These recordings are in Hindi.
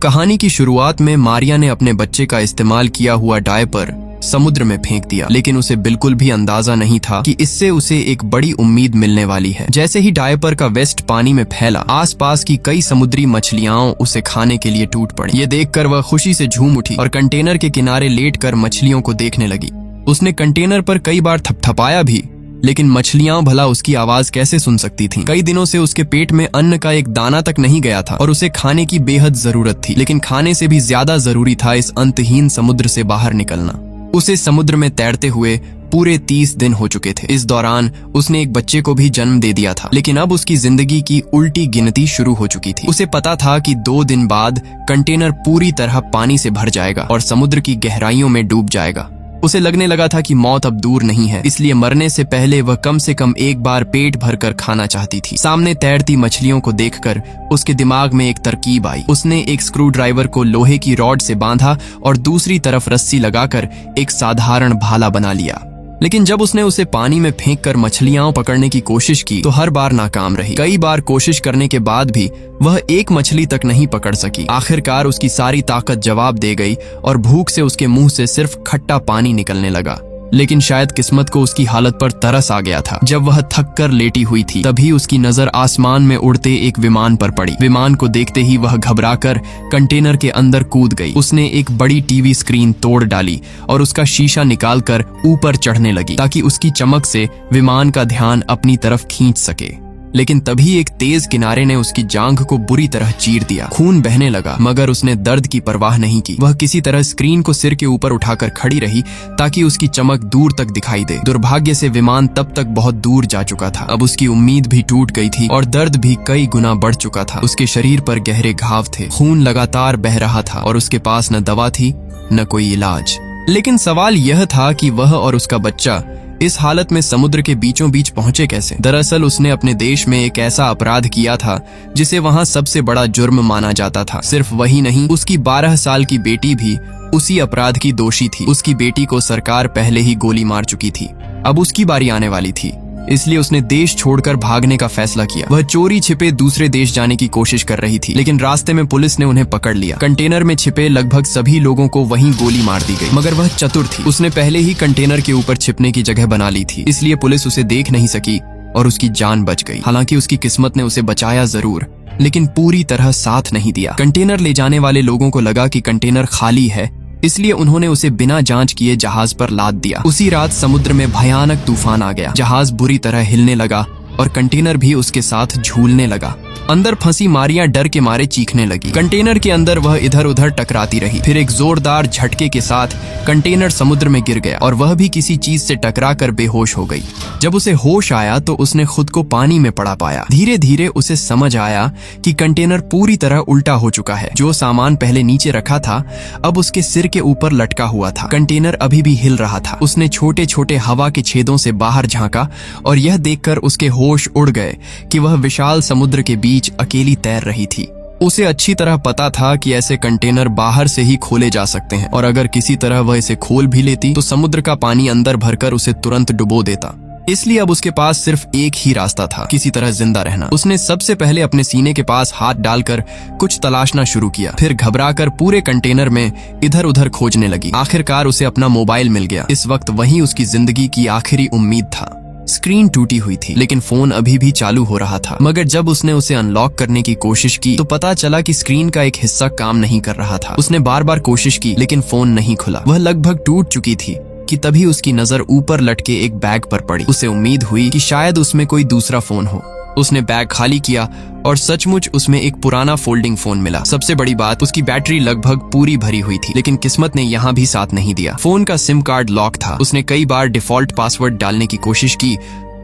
कहानी की शुरुआत में मारिया ने अपने बच्चे का इस्तेमाल किया हुआ डायपर समुद्र में फेंक दिया, लेकिन उसे बिल्कुल भी अंदाजा नहीं था कि इससे उसे एक बड़ी उम्मीद मिलने वाली है। जैसे ही डायपर का वेस्ट पानी में फैला, आसपास की कई समुद्री मछलियां उसे खाने के लिए टूट पड़ी। ये देखकर वह खुशी से झूम उठी और कंटेनर के किनारे लेटकर मछलियों को देखने लगी। उसने कंटेनर पर कई बार थपथपाया भी, लेकिन मछलियां भला उसकी आवाज कैसे सुन सकती थीं? कई दिनों से उसके पेट में अन्न का एक दाना तक नहीं गया था और उसे खाने की बेहद जरूरत थी, लेकिन खाने से भी ज्यादा जरूरी था इस अंतहीन समुद्र से बाहर निकलना। उसे समुद्र में तैरते हुए पूरे 30 दिन हो चुके थे। इस दौरान उसने एक बच्चे को भी जन्म दे दिया था, लेकिन अब उसकी जिंदगी की उल्टी गिनती शुरू हो चुकी थी। उसे पता था कि 2 दिन बाद कंटेनर पूरी तरह पानी से भर जाएगा और समुद्र की गहराइयों में डूब जाएगा। उसे लगने लगा था कि मौत अब दूर नहीं है, इसलिए मरने से पहले वह कम से कम एक बार पेट भरकर खाना चाहती थी। सामने तैरती मछलियों को देखकर उसके दिमाग में एक तरकीब आई। उसने एक स्क्रू ड्राइवर को लोहे की रॉड से बांधा और दूसरी तरफ रस्सी लगाकर एक साधारण भाला बना लिया। लेकिन जब उसने उसे पानी में फेंककर मछलियां पकड़ने की कोशिश की तो हर बार नाकाम रही। कई बार कोशिश करने के बाद भी वह एक मछली तक नहीं पकड़ सकी। आखिरकार उसकी सारी ताकत जवाब दे गई और भूख से उसके मुंह से सिर्फ खट्टा पानी निकलने लगा। लेकिन शायद किस्मत को उसकी हालत पर तरस आ गया था। जब वह थक कर लेटी हुई थी, तभी उसकी नजर आसमान में उड़ते एक विमान पर पड़ी। विमान को देखते ही वह घबराकर कंटेनर के अंदर कूद गई। उसने एक बड़ी टीवी स्क्रीन तोड़ डाली और उसका शीशा निकालकर ऊपर चढ़ने लगी, ताकि उसकी चमक से विमान का ध्यान अपनी तरफ खींच सके। लेकिन तभी एक तेज किनारे ने उसकी जांघ को बुरी तरह चीर दिया। खून बहने लगा, मगर उसने दर्द की परवाह नहीं की। वह किसी तरह स्क्रीन को सिर के ऊपर उठाकर खड़ी रही ताकि उसकी चमक दूर तक दिखाई दे। दुर्भाग्य से विमान तब तक बहुत दूर जा चुका था। अब उसकी उम्मीद भी टूट गई थी और दर्द भी कई गुना बढ़ चुका था। उसके शरीर पर गहरे घाव थे, खून लगातार बह रहा था और उसके पास न दवा थी न कोई इलाज। लेकिन सवाल यह था कि वह और उसका बच्चा इस हालत में समुद्र के बीचों बीच पहुंचे कैसे? दरअसल उसने अपने देश में एक ऐसा अपराध किया था जिसे वहां सबसे बड़ा जुर्म माना जाता था। सिर्फ वही नहीं, उसकी 12 साल की बेटी भी उसी अपराध की दोषी थी। उसकी बेटी को सरकार पहले ही गोली मार चुकी थी। अब उसकी बारी आने वाली थी, इसलिए उसने देश छोड़कर भागने का फैसला किया। वह चोरी छिपे दूसरे देश जाने की कोशिश कर रही थी, लेकिन रास्ते में पुलिस ने उन्हें पकड़ लिया। कंटेनर में छिपे लगभग सभी लोगों को वहीं गोली मार दी गई, मगर वह चतुर थी। उसने पहले ही कंटेनर के ऊपर छिपने की जगह बना ली थी, इसलिए पुलिस उसे देख नहीं सकी और उसकी जान बच गई। हालांकि उसकी किस्मत ने उसे बचाया जरूर, लेकिन पूरी तरह साथ नहीं दिया। कंटेनर ले जाने वाले लोगों को लगा कि कंटेनर खाली है, इसलिए उन्होंने उसे बिना जांच किए जहाज पर लाद दिया। उसी रात समुद्र में भयानक तूफान आ गया। जहाज बुरी तरह हिलने लगा और कंटेनर भी उसके साथ झूलने लगा। अंदर फंसी मारिया डर के मारे चीखने लगी। कंटेनर के अंदर वह इधर उधर टकराती रही। फिर एक जोरदार झटके के साथ कंटेनर समुद्र में गिर गया और वह भी किसी चीज से टकराकर बेहोश हो गई। जब उसे होश आया तो उसने खुद को पानी में पड़ा पाया। धीरे धीरे उसे समझ आया कि कंटेनर पूरी तरह उल्टा हो चुका है। जो सामान पहले नीचे रखा था, अब उसके सिर के ऊपर लटका हुआ था। कंटेनर अभी भी हिल रहा था। उसने छोटे छोटे हवा के छेदों से बाहर झांका और यह देखकर उसके होश उड़ गए कि वह विशाल समुद्र के बीच अकेली तैर रही थी। उसे अच्छी तरह पता था कि ऐसे कंटेनर बाहर से ही खोले जा सकते हैं और अगर किसी तरह वह इसे खोल भी लेती तो समुद्र का पानी अंदर भरकर उसे तुरंत डुबो देता। इसलिए अब उसके पास सिर्फ एक ही रास्ता था, किसी तरह जिंदा रहना। उसने सबसे पहले अपने सीने के पास हाथ डालकर कुछ तलाशना शुरू किया, फिर घबराकर पूरे कंटेनर में इधर उधर खोजने लगी। आखिरकार उसे अपना मोबाइल मिल गया। इस वक्त वही उसकी जिंदगी की आखिरी उम्मीद था। स्क्रीन टूटी हुई थी, लेकिन फोन अभी भी चालू हो रहा था। मगर जब उसने उसे अनलॉक करने की कोशिश की तो पता चला कि स्क्रीन का एक हिस्सा काम नहीं कर रहा था। उसने बार बार कोशिश की, लेकिन फोन नहीं खुला। वह लगभग टूट चुकी थी कि तभी उसकी नजर ऊपर लटके एक बैग पर पड़ी। उसे उम्मीद हुई कि शायद उसमें कोई दूसरा फोन हो। उसने बैग खाली किया और सचमुच उसमें एक पुराना फोल्डिंग फोन मिला। सबसे बड़ी बात, उसकी बैटरी लगभग पूरी भरी हुई थी, लेकिन किस्मत ने यहाँ भी साथ नहीं दिया। फोन का सिम कार्ड लॉक था। उसने कई बार डिफॉल्ट पासवर्ड डालने की कोशिश की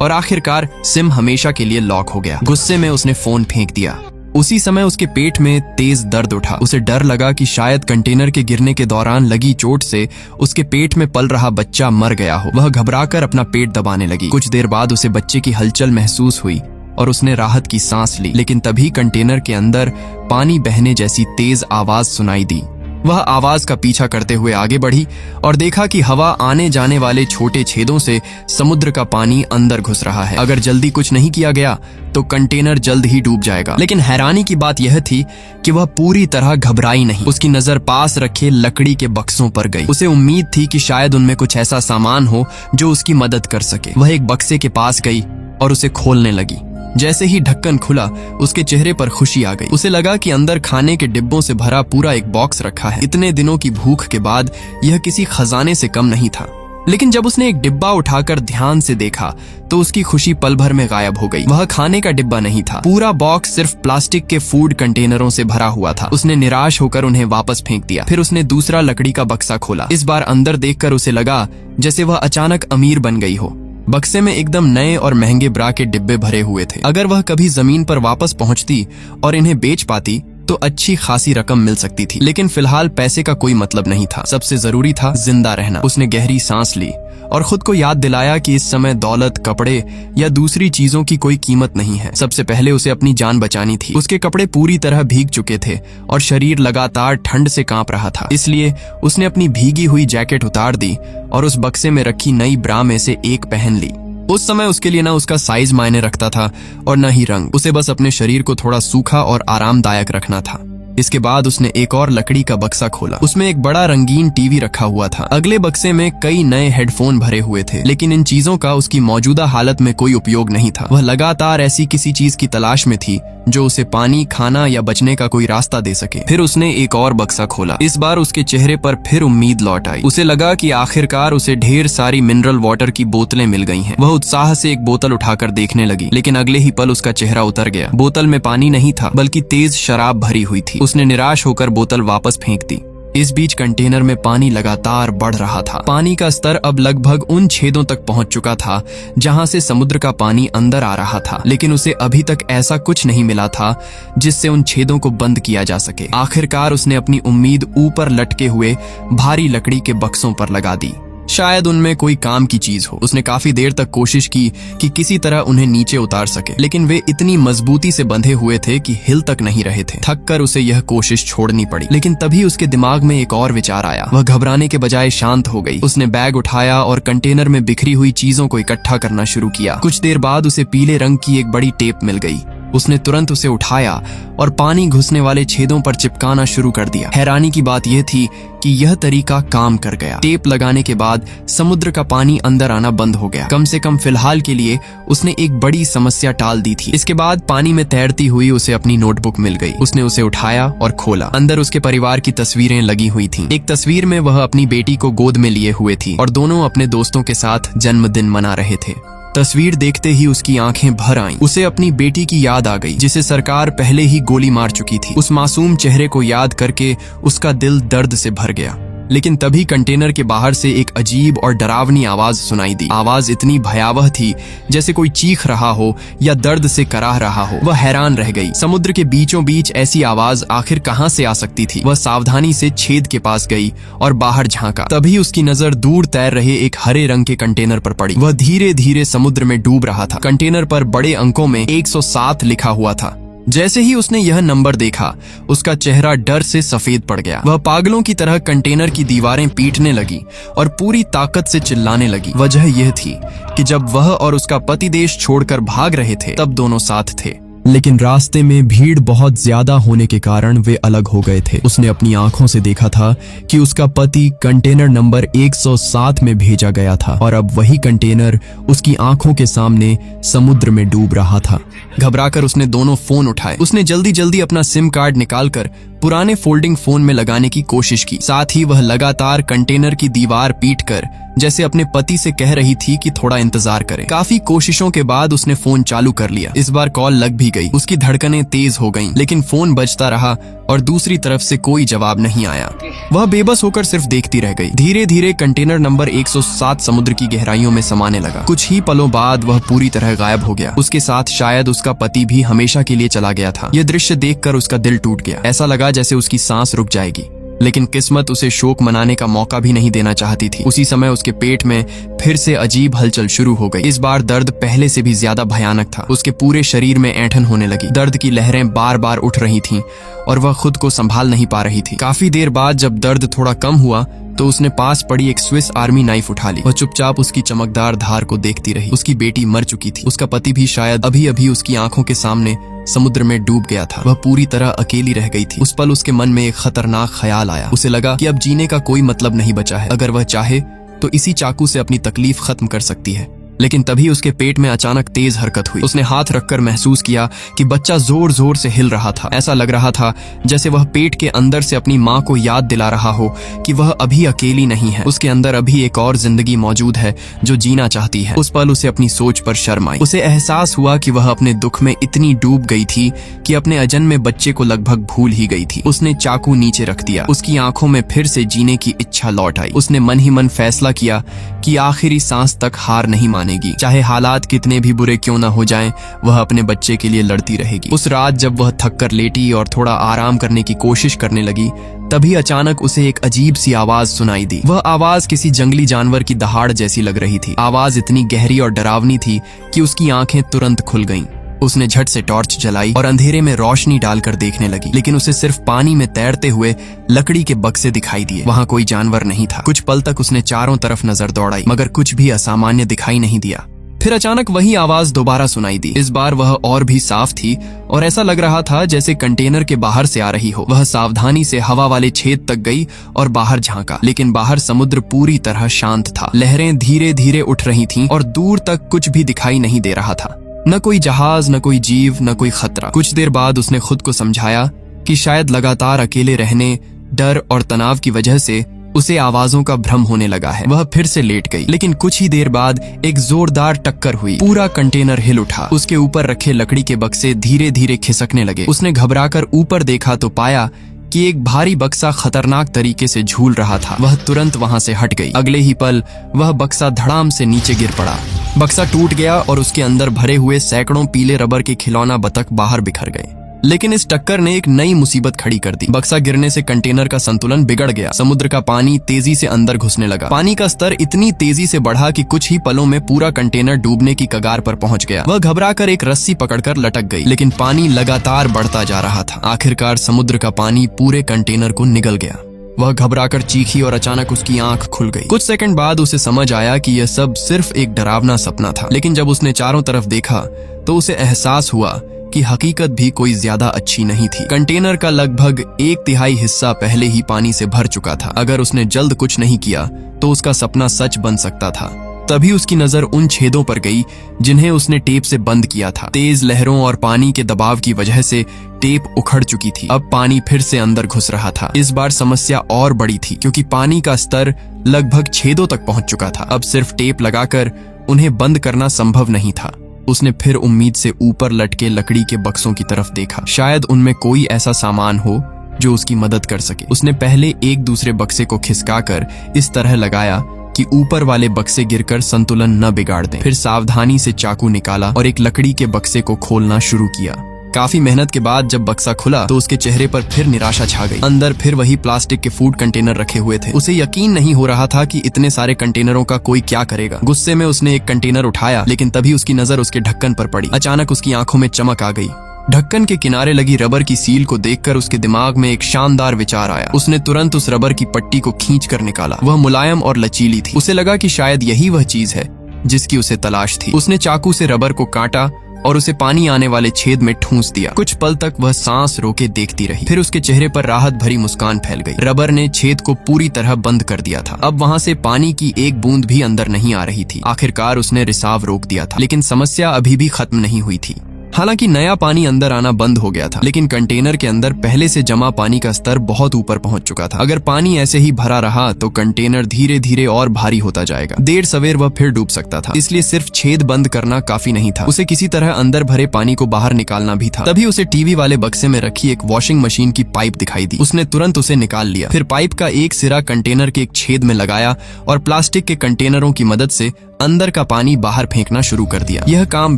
और आखिरकार सिम हमेशा के लिए लॉक हो गया। गुस्से में उसने फोन फेंक दिया। उसी समय उसके पेट में तेज दर्द उठा। उसे डर लगा कि शायद कंटेनर के गिरने के दौरान लगी चोट से उसके पेट में पल रहा बच्चा मर गया हो। वह घबराकर अपना पेट दबाने लगी। कुछ देर बाद उसे बच्चे की हलचल महसूस हुई और उसने राहत की सांस ली। लेकिन तभी कंटेनर के अंदर पानी बहने जैसी तेज आवाज सुनाई दी। वह आवाज का पीछा करते हुए आगे बढ़ी और देखा कि हवा आने जाने वाले छोटे छेदों से समुद्र का पानी अंदर घुस रहा है। अगर जल्दी कुछ नहीं किया गया तो कंटेनर जल्द ही डूब जाएगा। लेकिन हैरानी की बात यह थी कि वह पूरी तरह घबराई नहीं। उसकी नजर पास रखे लकड़ी के बक्सों पर गई। उसे उम्मीद थी कि शायद उनमें कुछ ऐसा सामान हो जो उसकी मदद कर सके। वह एक बक्से के पास गई और उसे खोलने लगी। जैसे ही ढक्कन खुला, उसके चेहरे पर खुशी आ गई। उसे लगा कि अंदर खाने के डिब्बों से भरा पूरा एक बॉक्स रखा है। इतने दिनों की भूख के बाद यह किसी खजाने से कम नहीं था। लेकिन जब उसने एक डिब्बा उठाकर ध्यान से देखा तो उसकी खुशी पल भर में गायब हो गई। वह खाने का डिब्बा नहीं था। पूरा बॉक्स सिर्फ प्लास्टिक के फूड कंटेनरों से भरा हुआ था। उसने निराश होकर उन्हें वापस फेंक दिया। फिर उसने दूसरा लकड़ी का बक्सा खोला। इस बार अंदर देखकर उसे लगा जैसे वह अचानक अमीर बन गई हो। बक्से में एकदम नए और महंगे ब्रा के डिब्बे भरे हुए थे। अगर वह कभी जमीन पर वापस पहुंचती और इन्हें बेच पाती तो अच्छी खासी रकम मिल सकती थी। लेकिन फिलहाल पैसे का कोई मतलब नहीं था। सबसे जरूरी था जिंदा रहना। उसने गहरी सांस ली और खुद को याद दिलाया कि इस समय दौलत, कपड़े या दूसरी चीजों की कोई कीमत नहीं है। सबसे पहले उसे अपनी जान बचानी थी। उसके कपड़े पूरी तरह भीग चुके थे और शरीर लगातार ठंड से कांप रहा था। इसलिए उसने अपनी भीगी हुई जैकेट उतार दी और उस बक्से में रखी नई ब्रा में से एक पहन ली। उस समय उसके लिए ना उसका साइज मायने रखता था और न ही रंग। उसे बस अपने शरीर को थोड़ा सूखा और आरामदायक रखना था। इसके बाद उसने एक और लकड़ी का बक्सा खोला। उसमें एक बड़ा रंगीन टीवी रखा हुआ था। अगले बक्से में कई नए हेडफोन भरे हुए थे। लेकिन इन चीजों का उसकी मौजूदा हालत में कोई उपयोग नहीं था। वह लगातार ऐसी किसी चीज की तलाश में थी जो उसे पानी, खाना या बचने का कोई रास्ता दे सके। फिर उसने एक और बक्सा खोला। इस बार उसके चेहरे पर फिर उम्मीद लौट आई। उसे लगा कि आखिरकार उसे ढेर सारी मिनरल वाटर की बोतलें मिल गई हैं। वह उत्साह से एक बोतल उठाकर देखने लगी। लेकिन अगले ही पल उसका चेहरा उतर गया। बोतल में पानी नहीं था बल्कि तेज शराब भरी हुई थी। उसने निराश होकर बोतल वापस फेंक दी। इस बीच कंटेनर में पानी लगातार बढ़ रहा था। पानी का स्तर अब लगभग उन छेदों तक पहुंच चुका था जहां से समुद्र का पानी अंदर आ रहा था। लेकिन उसे अभी तक ऐसा कुछ नहीं मिला था जिससे उन छेदों को बंद किया जा सके। आखिरकार उसने अपनी उम्मीद ऊपर लटके हुए भारी लकड़ी के बक्सों पर लगा दी। शायद उनमें कोई काम की चीज हो। उसने काफी देर तक कोशिश की कि किसी तरह उन्हें नीचे उतार सके, लेकिन वे इतनी मजबूती से बंधे हुए थे कि हिल तक नहीं रहे थे। थक कर उसे यह कोशिश छोड़नी पड़ी। लेकिन तभी उसके दिमाग में एक और विचार आया। वह घबराने के बजाय शांत हो गई। उसने बैग उठाया और कंटेनर में बिखरी हुई चीजों को इकट्ठा करना शुरू किया। कुछ देर बाद उसे पीले रंग की एक बड़ी टेप मिल गई। उसने तुरंत उसे उठाया और पानी घुसने वाले छेदों पर चिपकाना शुरू कर दिया। हैरानी की बात यह थी कि यह तरीका काम कर गया। टेप लगाने के बाद समुद्र का पानी अंदर आना बंद हो गया। कम से कम फिलहाल के लिए उसने एक बड़ी समस्या टाल दी थी। इसके बाद पानी में तैरती हुई उसे अपनी नोटबुक मिल गई। उसने उसे उठाया और खोला। अंदर उसके परिवार की तस्वीरें लगी हुई थीं। एक तस्वीर में वह अपनी बेटी को गोद में लिए हुए थी और दोनों अपने दोस्तों के साथ जन्मदिन मना रहे थे। तस्वीर देखते ही उसकी आंखें भर आईं। उसे अपनी बेटी की याद आ गई जिसे सरकार पहले ही गोली मार चुकी थी। उस मासूम चेहरे को याद करके उसका दिल दर्द से भर गया। लेकिन तभी कंटेनर के बाहर से एक अजीब और डरावनी आवाज सुनाई दी। आवाज इतनी भयावह थी जैसे कोई चीख रहा हो या दर्द से कराह रहा हो। वह हैरान रह गई। समुद्र के बीचों बीच ऐसी आवाज आखिर कहां से आ सकती थी। वह सावधानी से छेद के पास गई और बाहर झांका। तभी उसकी नजर दूर तैर रहे एक हरे रंग के कंटेनर पर पड़ी। वह धीरे धीरे समुद्र में डूब रहा था। कंटेनर पर बड़े अंकों में 107 लिखा हुआ था। जैसे ही उसने यह नंबर देखा, उसका चेहरा डर से सफेद पड़ गया। वह पागलों की तरह कंटेनर की दीवारें पीटने लगी और पूरी ताकत से चिल्लाने लगी। वजह यह थी कि जब वह और उसका पति देश छोड़कर भाग रहे थे तब दोनों साथ थे, लेकिन रास्ते में भीड़ बहुत ज्यादा होने के कारण वे अलग हो गए थे। उसने अपनी आंखों से देखा था कि उसका पति कंटेनर नंबर 107 में भेजा गया था और अब वही कंटेनर उसकी आंखों के सामने समुद्र में डूब रहा था। घबराकर उसने दोनों फोन उठाए। उसने जल्दी जल्दी अपना सिम कार्ड निकालकर पुराने फोल्डिंग फोन में लगाने की कोशिश की। साथ ही वह लगातार कंटेनर की दीवार पीटकर जैसे अपने पति से कह रही थी कि थोड़ा इंतजार करें। काफी कोशिशों के बाद उसने फोन चालू कर लिया। इस बार कॉल लग भी गई। उसकी धड़कनें तेज हो गईं, लेकिन फोन बजता रहा और दूसरी तरफ से कोई जवाब नहीं आया। वह बेबस होकर सिर्फ देखती रह गई। धीरे धीरे कंटेनर नंबर 107 समुद्र की गहराइयों में समाने लगा। कुछ ही पलों बाद वह पूरी तरह गायब हो गया। उसके साथ शायद उसका पति भी हमेशा के लिए चला गया था। यह दृश्य देखकर उसका दिल टूट गया। ऐसा लगा जैसे उसकी सांस रुक जाएगी। लेकिन किस्मत उसे शोक मनाने का मौका भी नहीं देना चाहती थी। उसी समय उसके पेट में फिर से अजीब हलचल शुरू हो गई। इस बार दर्द पहले से भी ज्यादा भयानक था। उसके पूरे शरीर में ऐंठन होने लगी। दर्द की लहरें बार बार उठ रही थीं और वह खुद को संभाल नहीं पा रही थी। काफी देर बाद जब दर्द थोड़ा कम हुआ तो उसने पास पड़ी एक स्विस आर्मी नाइफ उठा ली। वह चुपचाप उसकी चमकदार धार को देखती रही। उसकी बेटी मर चुकी थी। उसका पति भी शायद अभी अभी उसकी आंखों के सामने समुद्र में डूब गया था। वह पूरी तरह अकेली रह गई थी। उस पल उसके मन में एक खतरनाक ख्याल आया। उसे लगा कि अब जीने का कोई मतलब नहीं बचा है। अगर वह चाहे तो इसी चाकू से अपनी तकलीफ खत्म कर सकती है। लेकिन तभी उसके पेट में अचानक तेज हरकत हुई। उसने हाथ रखकर महसूस किया कि बच्चा जोर जोर से हिल रहा था। ऐसा लग रहा था जैसे वह पेट के अंदर से अपनी माँ को याद दिला रहा हो कि वह अभी अकेली नहीं है। उसके अंदर अभी एक और जिंदगी मौजूद है जो जीना चाहती है। उस पल उसे अपनी सोच पर शर्म आई। उसे एहसास हुआ कि वह अपने दुख में इतनी डूब गई थी कि अपने अजन्मे बच्चे को लगभग भूल ही गई थी। उसने चाकू नीचे रख दिया। उसकी आंखों में फिर से जीने की इच्छा लौट आई। उसने मन ही मन फैसला किया कि आखिरी सांस तक हार नहीं मानेगी। चाहे हालात कितने भी बुरे क्यों न हो जाएं, वह अपने बच्चे के लिए लड़ती रहेगी। उस रात जब वह थक कर लेटी और थोड़ा आराम करने की कोशिश करने लगी, तभी अचानक उसे एक अजीब सी आवाज सुनाई दी। वह आवाज किसी जंगली जानवर की दहाड़ जैसी लग रही थी। आवाज इतनी गहरी और डरावनी थी कि उसकी आंखें तुरंत खुल गईं। उसने झट से टॉर्च जलाई और अंधेरे में रोशनी डालकर देखने लगी, लेकिन उसे सिर्फ पानी में तैरते हुए लकड़ी के बक्से दिखाई दिए। वहां कोई जानवर नहीं था। कुछ पल तक उसने चारों तरफ नजर दौड़ाई, मगर कुछ भी असामान्य दिखाई नहीं दिया। फिर अचानक वही आवाज दोबारा सुनाई दी। इस बार वह और भी साफ थी और ऐसा लग रहा था जैसे कंटेनर के बाहर से आ रही हो। वह सावधानी से हवा वाले छेद तक गई और बाहर झांका, लेकिन बाहर समुद्र पूरी तरह शांत था। लहरें धीरे धीरे उठ रही थीं और दूर तक कुछ भी दिखाई नहीं दे रहा था। न कोई जहाज, न कोई जीव, न कोई खतरा। कुछ देर बाद उसने खुद को समझाया कि शायद लगातार अकेले रहने, डर और तनाव की वजह से उसे आवाजों का भ्रम होने लगा है। वह फिर से लेट गई, लेकिन कुछ ही देर बाद एक जोरदार टक्कर हुई। पूरा कंटेनर हिल उठा। उसके ऊपर रखे लकड़ी के बक्से धीरे धीरे खिसकने लगे। उसने घबराकर ऊपर देखा तो पाया कि एक भारी बक्सा खतरनाक तरीके से झूल रहा था। वह तुरंत वहां से हट गई। अगले ही पल वह बक्सा धड़ाम से नीचे गिर पड़ा। बक्सा टूट गया और उसके अंदर भरे हुए सैकड़ों पीले रबर के खिलौना बतख बाहर बिखर गए। लेकिन इस टक्कर ने एक नई मुसीबत खड़ी कर दी। बक्सा गिरने से कंटेनर का संतुलन बिगड़ गया। समुद्र का पानी तेजी से अंदर घुसने लगा। पानी का स्तर इतनी तेजी से बढ़ा कि कुछ ही पलों में पूरा कंटेनर डूबने की कगार पर पहुंच गया। वह घबराकर एक रस्सी पकड़कर लटक गई, लेकिन पानी लगातार बढ़ता जा रहा था। आखिरकार समुद्र का पानी पूरे कंटेनर को निगल गया। वह घबराकर चीखी और अचानक उसकी आंख खुल गई। कुछ सेकंड बाद उसे समझ आया कि यह सब सिर्फ एक डरावना सपना था। लेकिन जब उसने चारों तरफ देखा तो उसे एहसास हुआ कि हकीकत भी कोई ज्यादा अच्छी नहीं थी। कंटेनर का लगभग 1/3 हिस्सा पहले ही पानी से भर चुका था। अगर उसने जल्द कुछ नहीं किया तो उसका सपना सच बन सकता था। तभी उसकी नजर उन छेदों पर गई जिन्हें उसने टेप से बंद किया था। तेज लहरों और पानी के दबाव की वजह से टेप उखड़ चुकी थी। अब पानी फिर से अंदर घुस रहा था। इस बार समस्या और बड़ी थी, क्योंकि पानी का स्तर लगभग छेदों तक पहुंच चुका था। अब सिर्फ टेप लगाकर उन्हें बंद करना संभव नहीं था। उसने फिर उम्मीद से ऊपर लटके लकड़ी के बक्सों की तरफ देखा। शायद उनमें कोई ऐसा सामान हो जो उसकी मदद कर सके। उसने पहले एक दूसरे बक्से को खिसकाकर इस तरह लगाया कि ऊपर वाले बक्से गिरकर संतुलन न बिगाड़ दें। फिर सावधानी से चाकू निकाला और एक लकड़ी के बक्से को खोलना शुरू किया। काफी मेहनत के बाद जब बक्सा खुला तो उसके चेहरे पर फिर निराशा छा गई। अंदर फिर वही प्लास्टिक के फूड कंटेनर रखे हुए थे। उसे यकीन नहीं हो रहा था कि इतने सारे कंटेनरों का कोई क्या करेगा। गुस्से में उसने एक कंटेनर उठाया, लेकिन तभी उसकी नजर उसके ढक्कन पर पड़ी। अचानक उसकी आंखों में चमक आ गई। ढक्कन के किनारे लगी रबर की सील को देखकर उसके दिमाग में एक शानदार विचार आया। उसने तुरंत उस रबर की पट्टी को खींचकर निकाला। वह मुलायम और लचीली थी। उसे लगा कि शायद यही वह चीज है जिसकी उसे तलाश थी। उसने चाकू से रबर को काटा और उसे पानी आने वाले छेद में ठूंस दिया। कुछ पल तक वह सांस रोके देखती रही। फिर उसके चेहरे पर राहत भरी मुस्कान फैल गई। रबर ने छेद को पूरी तरह बंद कर दिया था। अब वहां से पानी की एक बूंद भी अंदर नहीं आ रही थी। आखिरकार उसने रिसाव रोक दिया था, लेकिन समस्या अभी भी खत्म नहीं हुई थी। हालांकि नया पानी अंदर आना बंद हो गया था, लेकिन कंटेनर के अंदर पहले से जमा पानी का स्तर बहुत ऊपर पहुंच चुका था। अगर पानी ऐसे ही भरा रहा तो कंटेनर धीरे धीरे और भारी होता जाएगा। देर सवेर वह फिर डूब सकता था। इसलिए सिर्फ छेद बंद करना काफी नहीं था, उसे किसी तरह अंदर भरे पानी को बाहर निकालना भी था। तभी उसे टीवी वाले बक्से में रखी एक वॉशिंग मशीन की पाइप दिखाई दी। उसने तुरंत उसे निकाल लिया। फिर पाइप का एक सिरा कंटेनर के एक छेद में लगाया और प्लास्टिक के कंटेनरों की मदद से अंदर का पानी बाहर फेंकना शुरू कर दिया। यह काम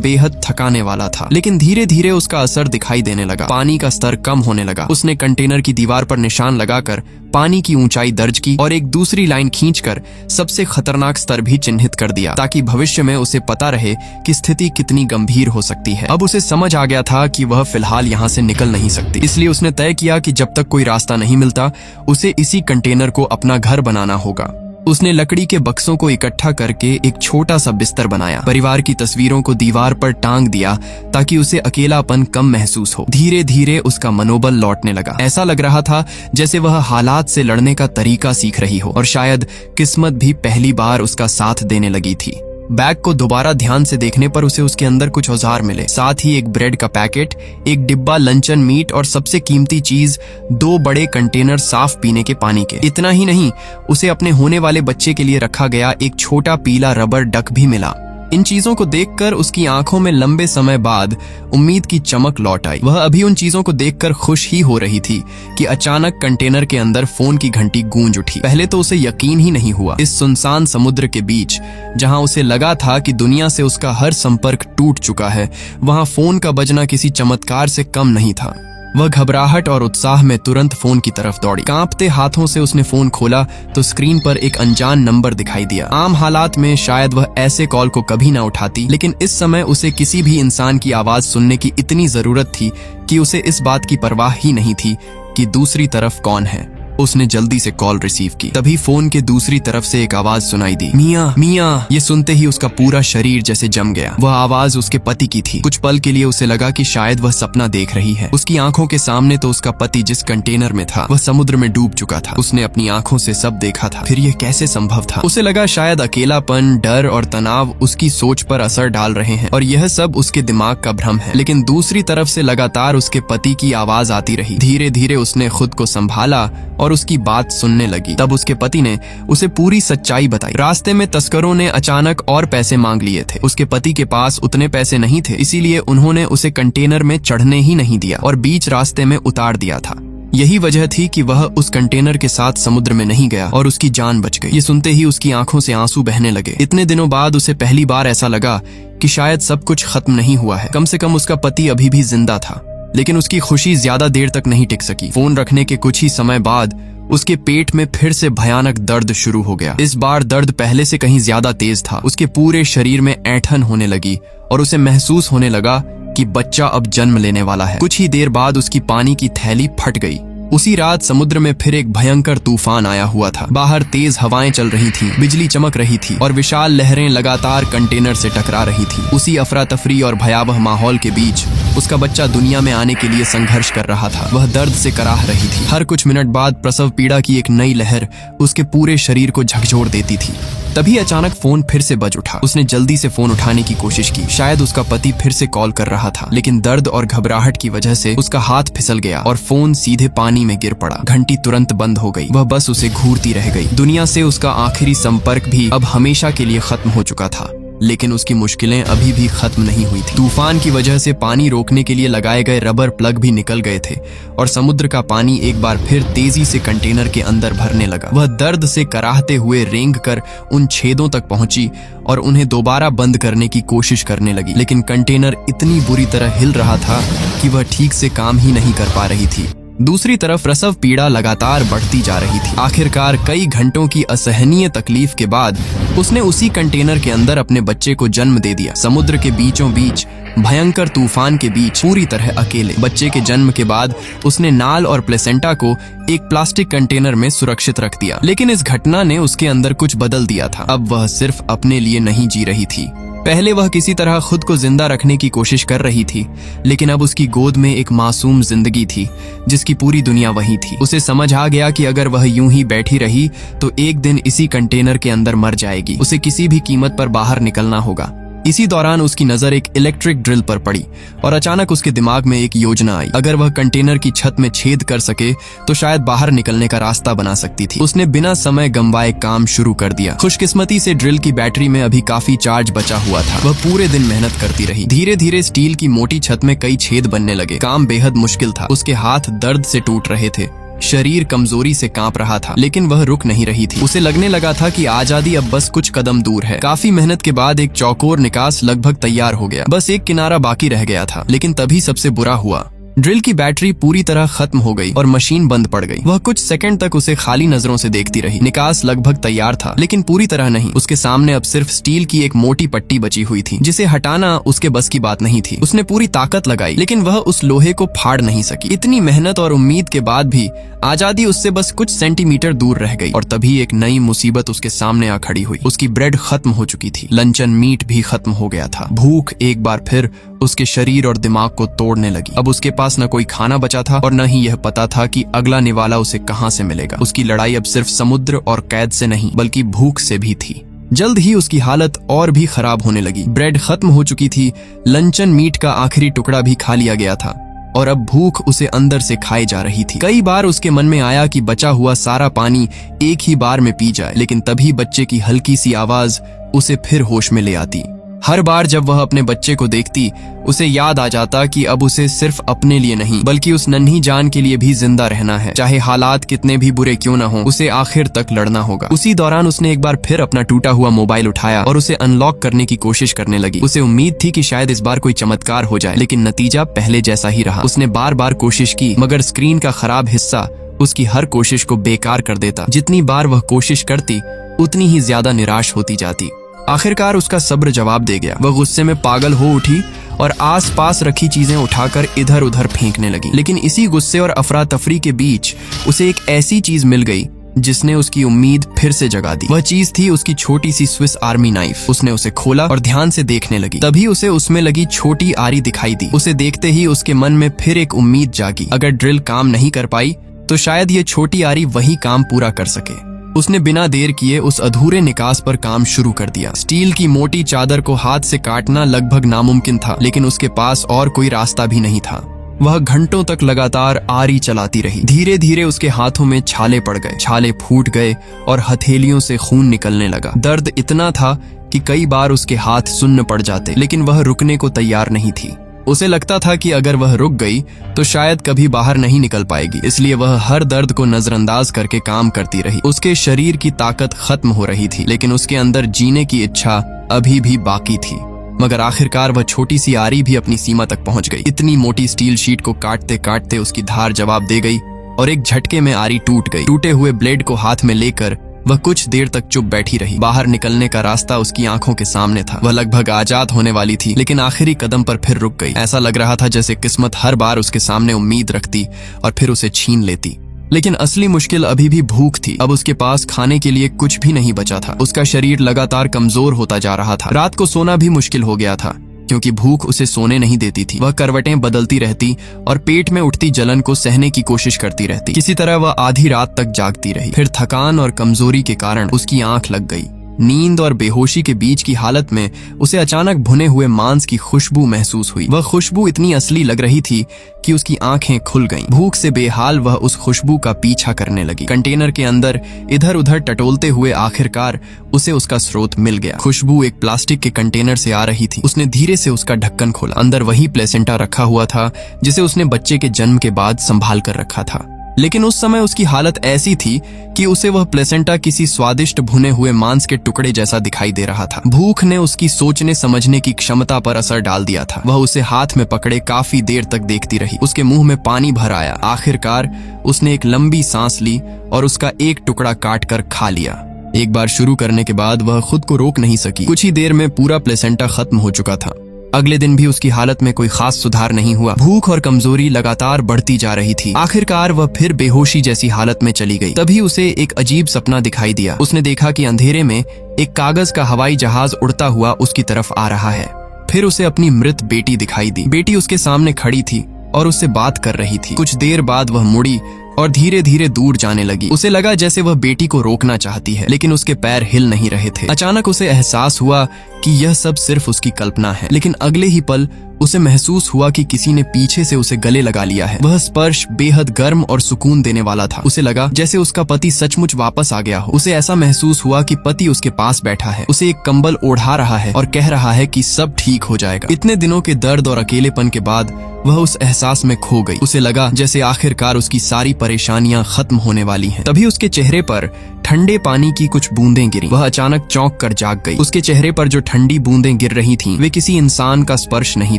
बेहद थकाने वाला था, लेकिन धीरे धीरे उसका असर दिखाई देने लगा। पानी का स्तर कम होने लगा। उसने कंटेनर की दीवार पर निशान लगाकर पानी की ऊंचाई दर्ज की और एक दूसरी लाइन खींचकर सबसे खतरनाक स्तर भी चिन्हित कर दिया, ताकि भविष्य में उसे पता रहे कि स्थिति कितनी गंभीर हो सकती है। अब उसे समझ आ गया था कि वह फिलहाल यहाँ से निकल नहीं सकती, इसलिए उसने तय किया कि जब तक कोई रास्ता नहीं मिलता उसे इसी कंटेनर को अपना घर बनाना होगा। उसने लकड़ी के बक्सों को इकट्ठा करके एक छोटा सा बिस्तर बनाया, परिवार की तस्वीरों को दीवार पर टांग दिया ताकि उसे अकेलापन कम महसूस हो। धीरे धीरे उसका मनोबल लौटने लगा। ऐसा लग रहा था जैसे वह हालात से लड़ने का तरीका सीख रही हो, और शायद किस्मत भी पहली बार उसका साथ देने लगी थी। बैग को दोबारा ध्यान से देखने पर उसे उसके अंदर कुछ औजार मिले, साथ ही एक ब्रेड का पैकेट, एक डिब्बा लंचन मीट और सबसे कीमती चीज 2 बड़े कंटेनर साफ पीने के पानी के। इतना ही नहीं, उसे अपने होने वाले बच्चे के लिए रखा गया एक छोटा पीला रबर डक भी मिला। इन चीजों को देखकर उसकी आंखों में लंबे समय बाद उम्मीद की चमक लौट आई। वह अभी उन चीजों को देखकर खुश ही हो रही थी कि अचानक कंटेनर के अंदर फोन की घंटी गूंज उठी। पहले तो उसे यकीन ही नहीं हुआ। इस सुनसान समुद्र के बीच, जहां उसे लगा था कि दुनिया से उसका हर संपर्क टूट चुका है, वहां फोन का बजना किसी चमत्कार से कम नहीं था। वह घबराहट और उत्साह में तुरंत फोन की तरफ दौड़ी। कांपते हाथों से उसने फोन खोला तो स्क्रीन पर एक अनजान नंबर दिखाई दिया। आम हालात में शायद वह ऐसे कॉल को कभी ना उठाती, लेकिन इस समय उसे किसी भी इंसान की आवाज सुनने की इतनी जरूरत थी कि उसे इस बात की परवाह ही नहीं थी कि दूसरी तरफ कौन है। उसने जल्दी से कॉल रिसीव की। तभी फोन के दूसरी तरफ से एक आवाज सुनाई दी, मियां, मियां। ये सुनते ही उसका पूरा शरीर जैसे जम गया। वह आवाज उसके पति की थी। कुछ पल के लिए उसे लगा कि शायद वह सपना देख रही है। उसकी आंखों के सामने तो उसका पति जिस कंटेनर में था वह समुद्र में डूब चुका था। उसने अपनी आंखों से सब देखा था। फिर यह कैसे संभव था? उसे लगा शायद अकेलापन, डर और तनाव उसकी सोच पर असर डाल रहे हैं और यह सब उसके दिमाग का भ्रम है। लेकिन दूसरी तरफ से लगातार उसके पति की आवाज आती रही। धीरे धीरे उसने खुद को संभाला और उसकी बात सुनने लगी। तब उसके पति ने उसे पूरी सच्चाई बताई। रास्ते में तस्करों ने अचानक और पैसे मांग लिए थे। उसके पति के पास उतने पैसे नहीं थे, इसीलिए उन्होंने उसे कंटेनर में चढ़ने ही नहीं दिया और बीच रास्ते में उतार दिया था। यही वजह थी कि वह उस कंटेनर के साथ समुद्र में नहीं गया और उसकी जान बच गई। ये सुनते ही उसकी आंखों से आंसू बहने लगे। इतने दिनों बाद उसे पहली बार ऐसा लगा कि शायद सब कुछ खत्म नहीं हुआ है। कम से कम उसका पति अभी भी जिंदा था। लेकिन उसकी खुशी ज्यादा देर तक नहीं टिक सकी। फोन रखने के कुछ ही समय बाद उसके पेट में फिर से भयानक दर्द शुरू हो गया। इस बार दर्द पहले से कहीं ज्यादा तेज था। उसके पूरे शरीर में ऐंठन होने लगी और उसे महसूस होने लगा कि बच्चा अब जन्म लेने वाला है। कुछ ही देर बाद उसकी पानी की थैली फट गई। उसी रात समुद्र में फिर एक भयंकर तूफान आया हुआ था। बाहर तेज हवाएं चल रही थीं, बिजली चमक रही थी और विशाल लहरें लगातार कंटेनर से टकरा रही थी। उसी अफरा तफरी और भयावह माहौल के बीच उसका बच्चा दुनिया में आने के लिए संघर्ष कर रहा था। वह दर्द से कराह रही थी। हर कुछ मिनट बाद प्रसव पीड़ा की एक नई लहर उसके पूरे शरीर को झकझोर देती थी। तभी अचानक फोन फिर से बज उठा। उसने जल्दी से फोन उठाने की कोशिश की। शायद उसका पति फिर से कॉल कर रहा था, लेकिन दर्द और घबराहट की वजह से उसका हाथ फिसल गया और फोन सीधे पानी में गिर पड़ा। घंटी तुरंत बंद हो गई। वह बस उसे घूरती रह गई। दुनिया से उसका आखिरी संपर्क भी अब हमेशा के लिए खत्म हो चुका था, लेकिन उसकी मुश्किलें अभी भी खत्म नहीं हुई थी। तूफान की वजह से पानी रोकने के लिए लगाए गए रबर प्लग भी निकल गए थे और समुद्र का पानी एक बार फिर तेजी से कंटेनर के अंदर भरने लगा। वह दर्द से कराहते हुए रेंग कर उन छेदों तक पहुंची और उन्हें दोबारा बंद करने की कोशिश करने लगी, लेकिन कंटेनर इतनी बुरी तरह हिल रहा था कि वह ठीक से काम ही नहीं कर पा रही थी। दूसरी तरफ प्रसव पीड़ा लगातार बढ़ती जा रही थी। आखिरकार कई घंटों की असहनीय तकलीफ के बाद उसने उसी कंटेनर के अंदर अपने बच्चे को जन्म दे दिया। समुद्र के बीचों बीच भयंकर तूफान के बीच पूरी तरह अकेले। बच्चे के जन्म के बाद उसने नाल और प्लेसेंटा को एक प्लास्टिक कंटेनर में सुरक्षित रख दिया, लेकिन इस घटना ने उसके अंदर कुछ बदल दिया था। अब वह सिर्फ अपने लिए नहीं जी रही थी। पहले वह किसी तरह खुद को जिंदा रखने की कोशिश कर रही थी, लेकिन अब उसकी गोद में एक मासूम जिंदगी थी जिसकी पूरी दुनिया वही थी। उसे समझ आ गया कि अगर वह यूं ही बैठी रही तो एक दिन इसी कंटेनर के अंदर मर जाएगी। उसे किसी भी कीमत पर बाहर निकलना होगा। इसी दौरान उसकी नजर एक इलेक्ट्रिक ड्रिल पर पड़ी और अचानक उसके दिमाग में एक योजना आई। अगर वह कंटेनर की छत में छेद कर सके तो शायद बाहर निकलने का रास्ता बना सकती थी। उसने बिना समय गंवाए काम शुरू कर दिया। खुशकिस्मती से ड्रिल की बैटरी में अभी काफी चार्ज बचा हुआ था। वह पूरे दिन मेहनत करती रही। धीरे धीरे स्टील की मोटी छत में कई छेद बनने लगे। काम बेहद मुश्किल था। उसके हाथ दर्द से टूट रहे थे शरीर कमजोरी से कांप रहा था, लेकिन वह रुक नहीं रही थी। उसे लगने लगा था कि आजादी अब बस कुछ कदम दूर है। काफी मेहनत के बाद एक चौकोर निकास लगभग तैयार हो गया। बस एक किनारा बाकी रह गया था, लेकिन तभी सबसे बुरा हुआ। ड्रिल की बैटरी पूरी तरह खत्म हो गई और मशीन बंद पड़ गई। वह कुछ सेकंड तक उसे खाली नजरों से देखती रही। निकास लगभग तैयार था, लेकिन पूरी तरह नहीं। उसके सामने अब सिर्फ स्टील की एक मोटी पट्टी बची हुई थी, जिसे हटाना उसके बस की बात नहीं थी। उसने पूरी ताकत लगाई, लेकिन वह उस लोहे को फाड़ नहीं सकी। इतनी मेहनत और उम्मीद के बाद भी आजादी उससे बस कुछ सेंटीमीटर दूर रह गई। और तभी एक नई मुसीबत उसके सामने आ खड़ी हुई। उसकी ब्रेड खत्म हो चुकी थी, लंचन मीट भी खत्म हो गया था। भूख एक बार फिर उसके शरीर और दिमाग को तोड़ने लगी। अब उसके पास न कोई खाना बचा था और न ही यह पता था कि अगला निवाला उसे कहां से मिलेगा। उसकी लड़ाई अब सिर्फ समुद्र और कैद से नहीं, बल्कि भूख से भी थी। जल्द ही उसकी हालत और भी खराब होने लगी। ब्रेड खत्म हो चुकी थी, लंचन मीट का आखिरी टुकड़ा भी खा लिया गया था और अब भूख उसे अंदर से खाए जा रही थी। कई बार उसके मन में आया कि बचा हुआ सारा पानी एक ही बार में पी जाए, लेकिन तभी बच्चे की हल्की सी आवाज उसे फिर होश में ले आती। हर बार जब वह अपने बच्चे को देखती, उसे याद आ जाता कि अब उसे सिर्फ अपने लिए नहीं, बल्कि उस नन्ही जान के लिए भी जिंदा रहना है। चाहे हालात कितने भी बुरे क्यों न हो, उसे आखिर तक लड़ना होगा। उसी दौरान उसने एक बार फिर अपना टूटा हुआ मोबाइल उठाया और उसे अनलॉक करने की कोशिश करने लगी। उसे उम्मीद थी कि शायद इस बार कोई चमत्कार हो जाए, लेकिन नतीजा पहले जैसा ही रहा। उसने बार बार कोशिश की, मगर स्क्रीन का खराब हिस्सा उसकी हर कोशिश को बेकार कर देता। जितनी बार वह कोशिश करती, उतनी ही ज्यादा निराश होती जाती। आखिरकार उसका सब्र जवाब दे गया। वह गुस्से में पागल हो उठी और आसपास रखी चीजें उठाकर इधर उधर फेंकने लगी। लेकिन इसी गुस्से और अफरा तफरी के बीच उसे एक ऐसी चीज मिल गई जिसने उसकी उम्मीद फिर से जगा दी। वह चीज थी उसकी छोटी सी स्विस आर्मी नाइफ। उसने उसे खोला और ध्यान से देखने लगी। तभी उसे उसमें लगी छोटी आरी दिखाई दी। उसे देखते ही उसके मन में फिर एक उम्मीद जागी। अगर ड्रिल काम नहीं कर पाई तो शायद ये छोटी आरी वही काम पूरा कर सके। उसने बिना देर किए उस अधूरे निकास पर काम शुरू कर दिया। स्टील की मोटी चादर को हाथ से काटना लगभग नामुमकिन था, लेकिन उसके पास और कोई रास्ता भी नहीं था। वह घंटों तक लगातार आरी चलाती रही। धीरे धीरे उसके हाथों में छाले पड़ गए, छाले फूट गए और हथेलियों से खून निकलने लगा। दर्द इतना था कि कई बार उसके हाथ सुन्न पड़ जाते, लेकिन वह रुकने को तैयार नहीं थी। उसे लगता था कि अगर वह रुक गई तो शायद कभी बाहर नहीं निकल पाएगी, इसलिए वह हर दर्द को नजरअंदाज करके काम करती रही। उसके शरीर की ताकत खत्म हो रही थी, लेकिन उसके अंदर जीने की इच्छा अभी भी बाकी थी। मगर आखिरकार वह छोटी सी आरी भी अपनी सीमा तक पहुंच गई। इतनी मोटी स्टील शीट को काटते काटते उसकी धार जवाब दे गई और एक झटके में आरी टूट गई। टूटे हुए ब्लेड को हाथ में लेकर वह कुछ देर तक चुप बैठी रही। बाहर निकलने का रास्ता उसकी आंखों के सामने था। वह लगभग आजाद होने वाली थी, लेकिन आखिरी कदम पर फिर रुक गई। ऐसा लग रहा था जैसे किस्मत हर बार उसके सामने उम्मीद रखती और फिर उसे छीन लेती। लेकिन असली मुश्किल अभी भी भूख थी। अब उसके पास खाने के लिए कुछ भी नहीं बचा था। उसका शरीर लगातार कमजोर होता जा रहा था। रात को सोना भी मुश्किल हो गया था, क्योंकि भूख उसे सोने नहीं देती थी। वह करवटें बदलती रहती और पेट में उठती जलन को सहने की कोशिश करती रहती। किसी तरह वह आधी रात तक जागती रही। फिर थकान और कमजोरी के कारण उसकी आंख लग गई। नींद और बेहोशी के बीच की हालत में उसे अचानक भुने हुए मांस की खुशबू महसूस हुई। वह खुशबू इतनी असली लग रही थी कि उसकी आंखें खुल गईं। भूख से बेहाल वह उस खुशबू का पीछा करने लगी। कंटेनर के अंदर इधर उधर टटोलते हुए आखिरकार उसे उसका स्रोत मिल गया। खुशबू एक प्लास्टिक के कंटेनर से आ रही थी। उसने धीरे से उसका ढक्कन खोला। अंदर वही प्लेसेंटा रखा हुआ था जिसे उसने बच्चे के जन्म के बाद संभाल कर रखा था। लेकिन उस समय उसकी हालत ऐसी थी कि उसे वह प्लेसेंटा किसी स्वादिष्ट भुने हुए मांस के टुकड़े जैसा दिखाई दे रहा था। भूख ने उसकी सोचने समझने की क्षमता पर असर डाल दिया था। वह उसे हाथ में पकड़े काफी देर तक देखती रही। उसके मुंह में पानी भर आया। आखिरकार उसने एक लंबी सांस ली और उसका एक टुकड़ा काट कर खा लिया। एक बार शुरू करने के बाद वह खुद को रोक नहीं सकी। कुछ ही देर में पूरा प्लेसेंटा खत्म हो चुका था। अगले दिन भी उसकी हालत में कोई खास सुधार नहीं हुआ। भूख और कमजोरी लगातार बढ़ती जा रही थी। आखिरकार वह फिर बेहोशी जैसी हालत में चली गई। तभी उसे एक अजीब सपना दिखाई दिया। उसने देखा कि अंधेरे में एक कागज का हवाई जहाज उड़ता हुआ उसकी तरफ आ रहा है। फिर उसे अपनी मृत बेटी दिखाई दी। बेटी उसके सामने खड़ी थी और उससे बात कर रही थी। कुछ देर बाद वह मुड़ी और धीरे धीरे दूर जाने लगी। उसे लगा जैसे वह बेटी को रोकना चाहती है, लेकिन उसके पैर हिल नहीं रहे थे। अचानक उसे एहसास हुआ कि यह सब सिर्फ उसकी कल्पना है। लेकिन अगले ही पल उसे महसूस हुआ कि किसी ने पीछे से उसे गले लगा लिया है। वह स्पर्श बेहद गर्म और सुकून देने वाला था। उसे लगा जैसे उसका पति सचमुच वापस आ गया हो। उसे ऐसा महसूस हुआ कि पति उसके पास बैठा है, उसे एक कंबल ओढ़ा रहा है और कह रहा है कि सब ठीक हो जाएगा। इतने दिनों के दर्द और अकेलेपन के बाद वह उस एहसास में खो गई। उसे लगा जैसे आखिरकार उसकी सारी परेशानियां खत्म होने वाली हैं। तभी उसके चेहरे पर ठंडे पानी की कुछ बूंदें गिरी। वह अचानक चौंक कर जाग गई। उसके चेहरे पर जो ठंडी बूंदें गिर रही थीं, वे किसी इंसान का स्पर्श नहीं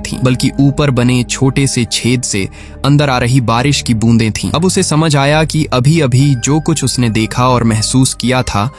थीं, बल्कि ऊपर बने छोटे से छेद से अंदर आ रही बारिश की बूंदें थीं। अब उसे समझ आया कि अभी अभी जो कुछ उसने देखा और महसूस किया था,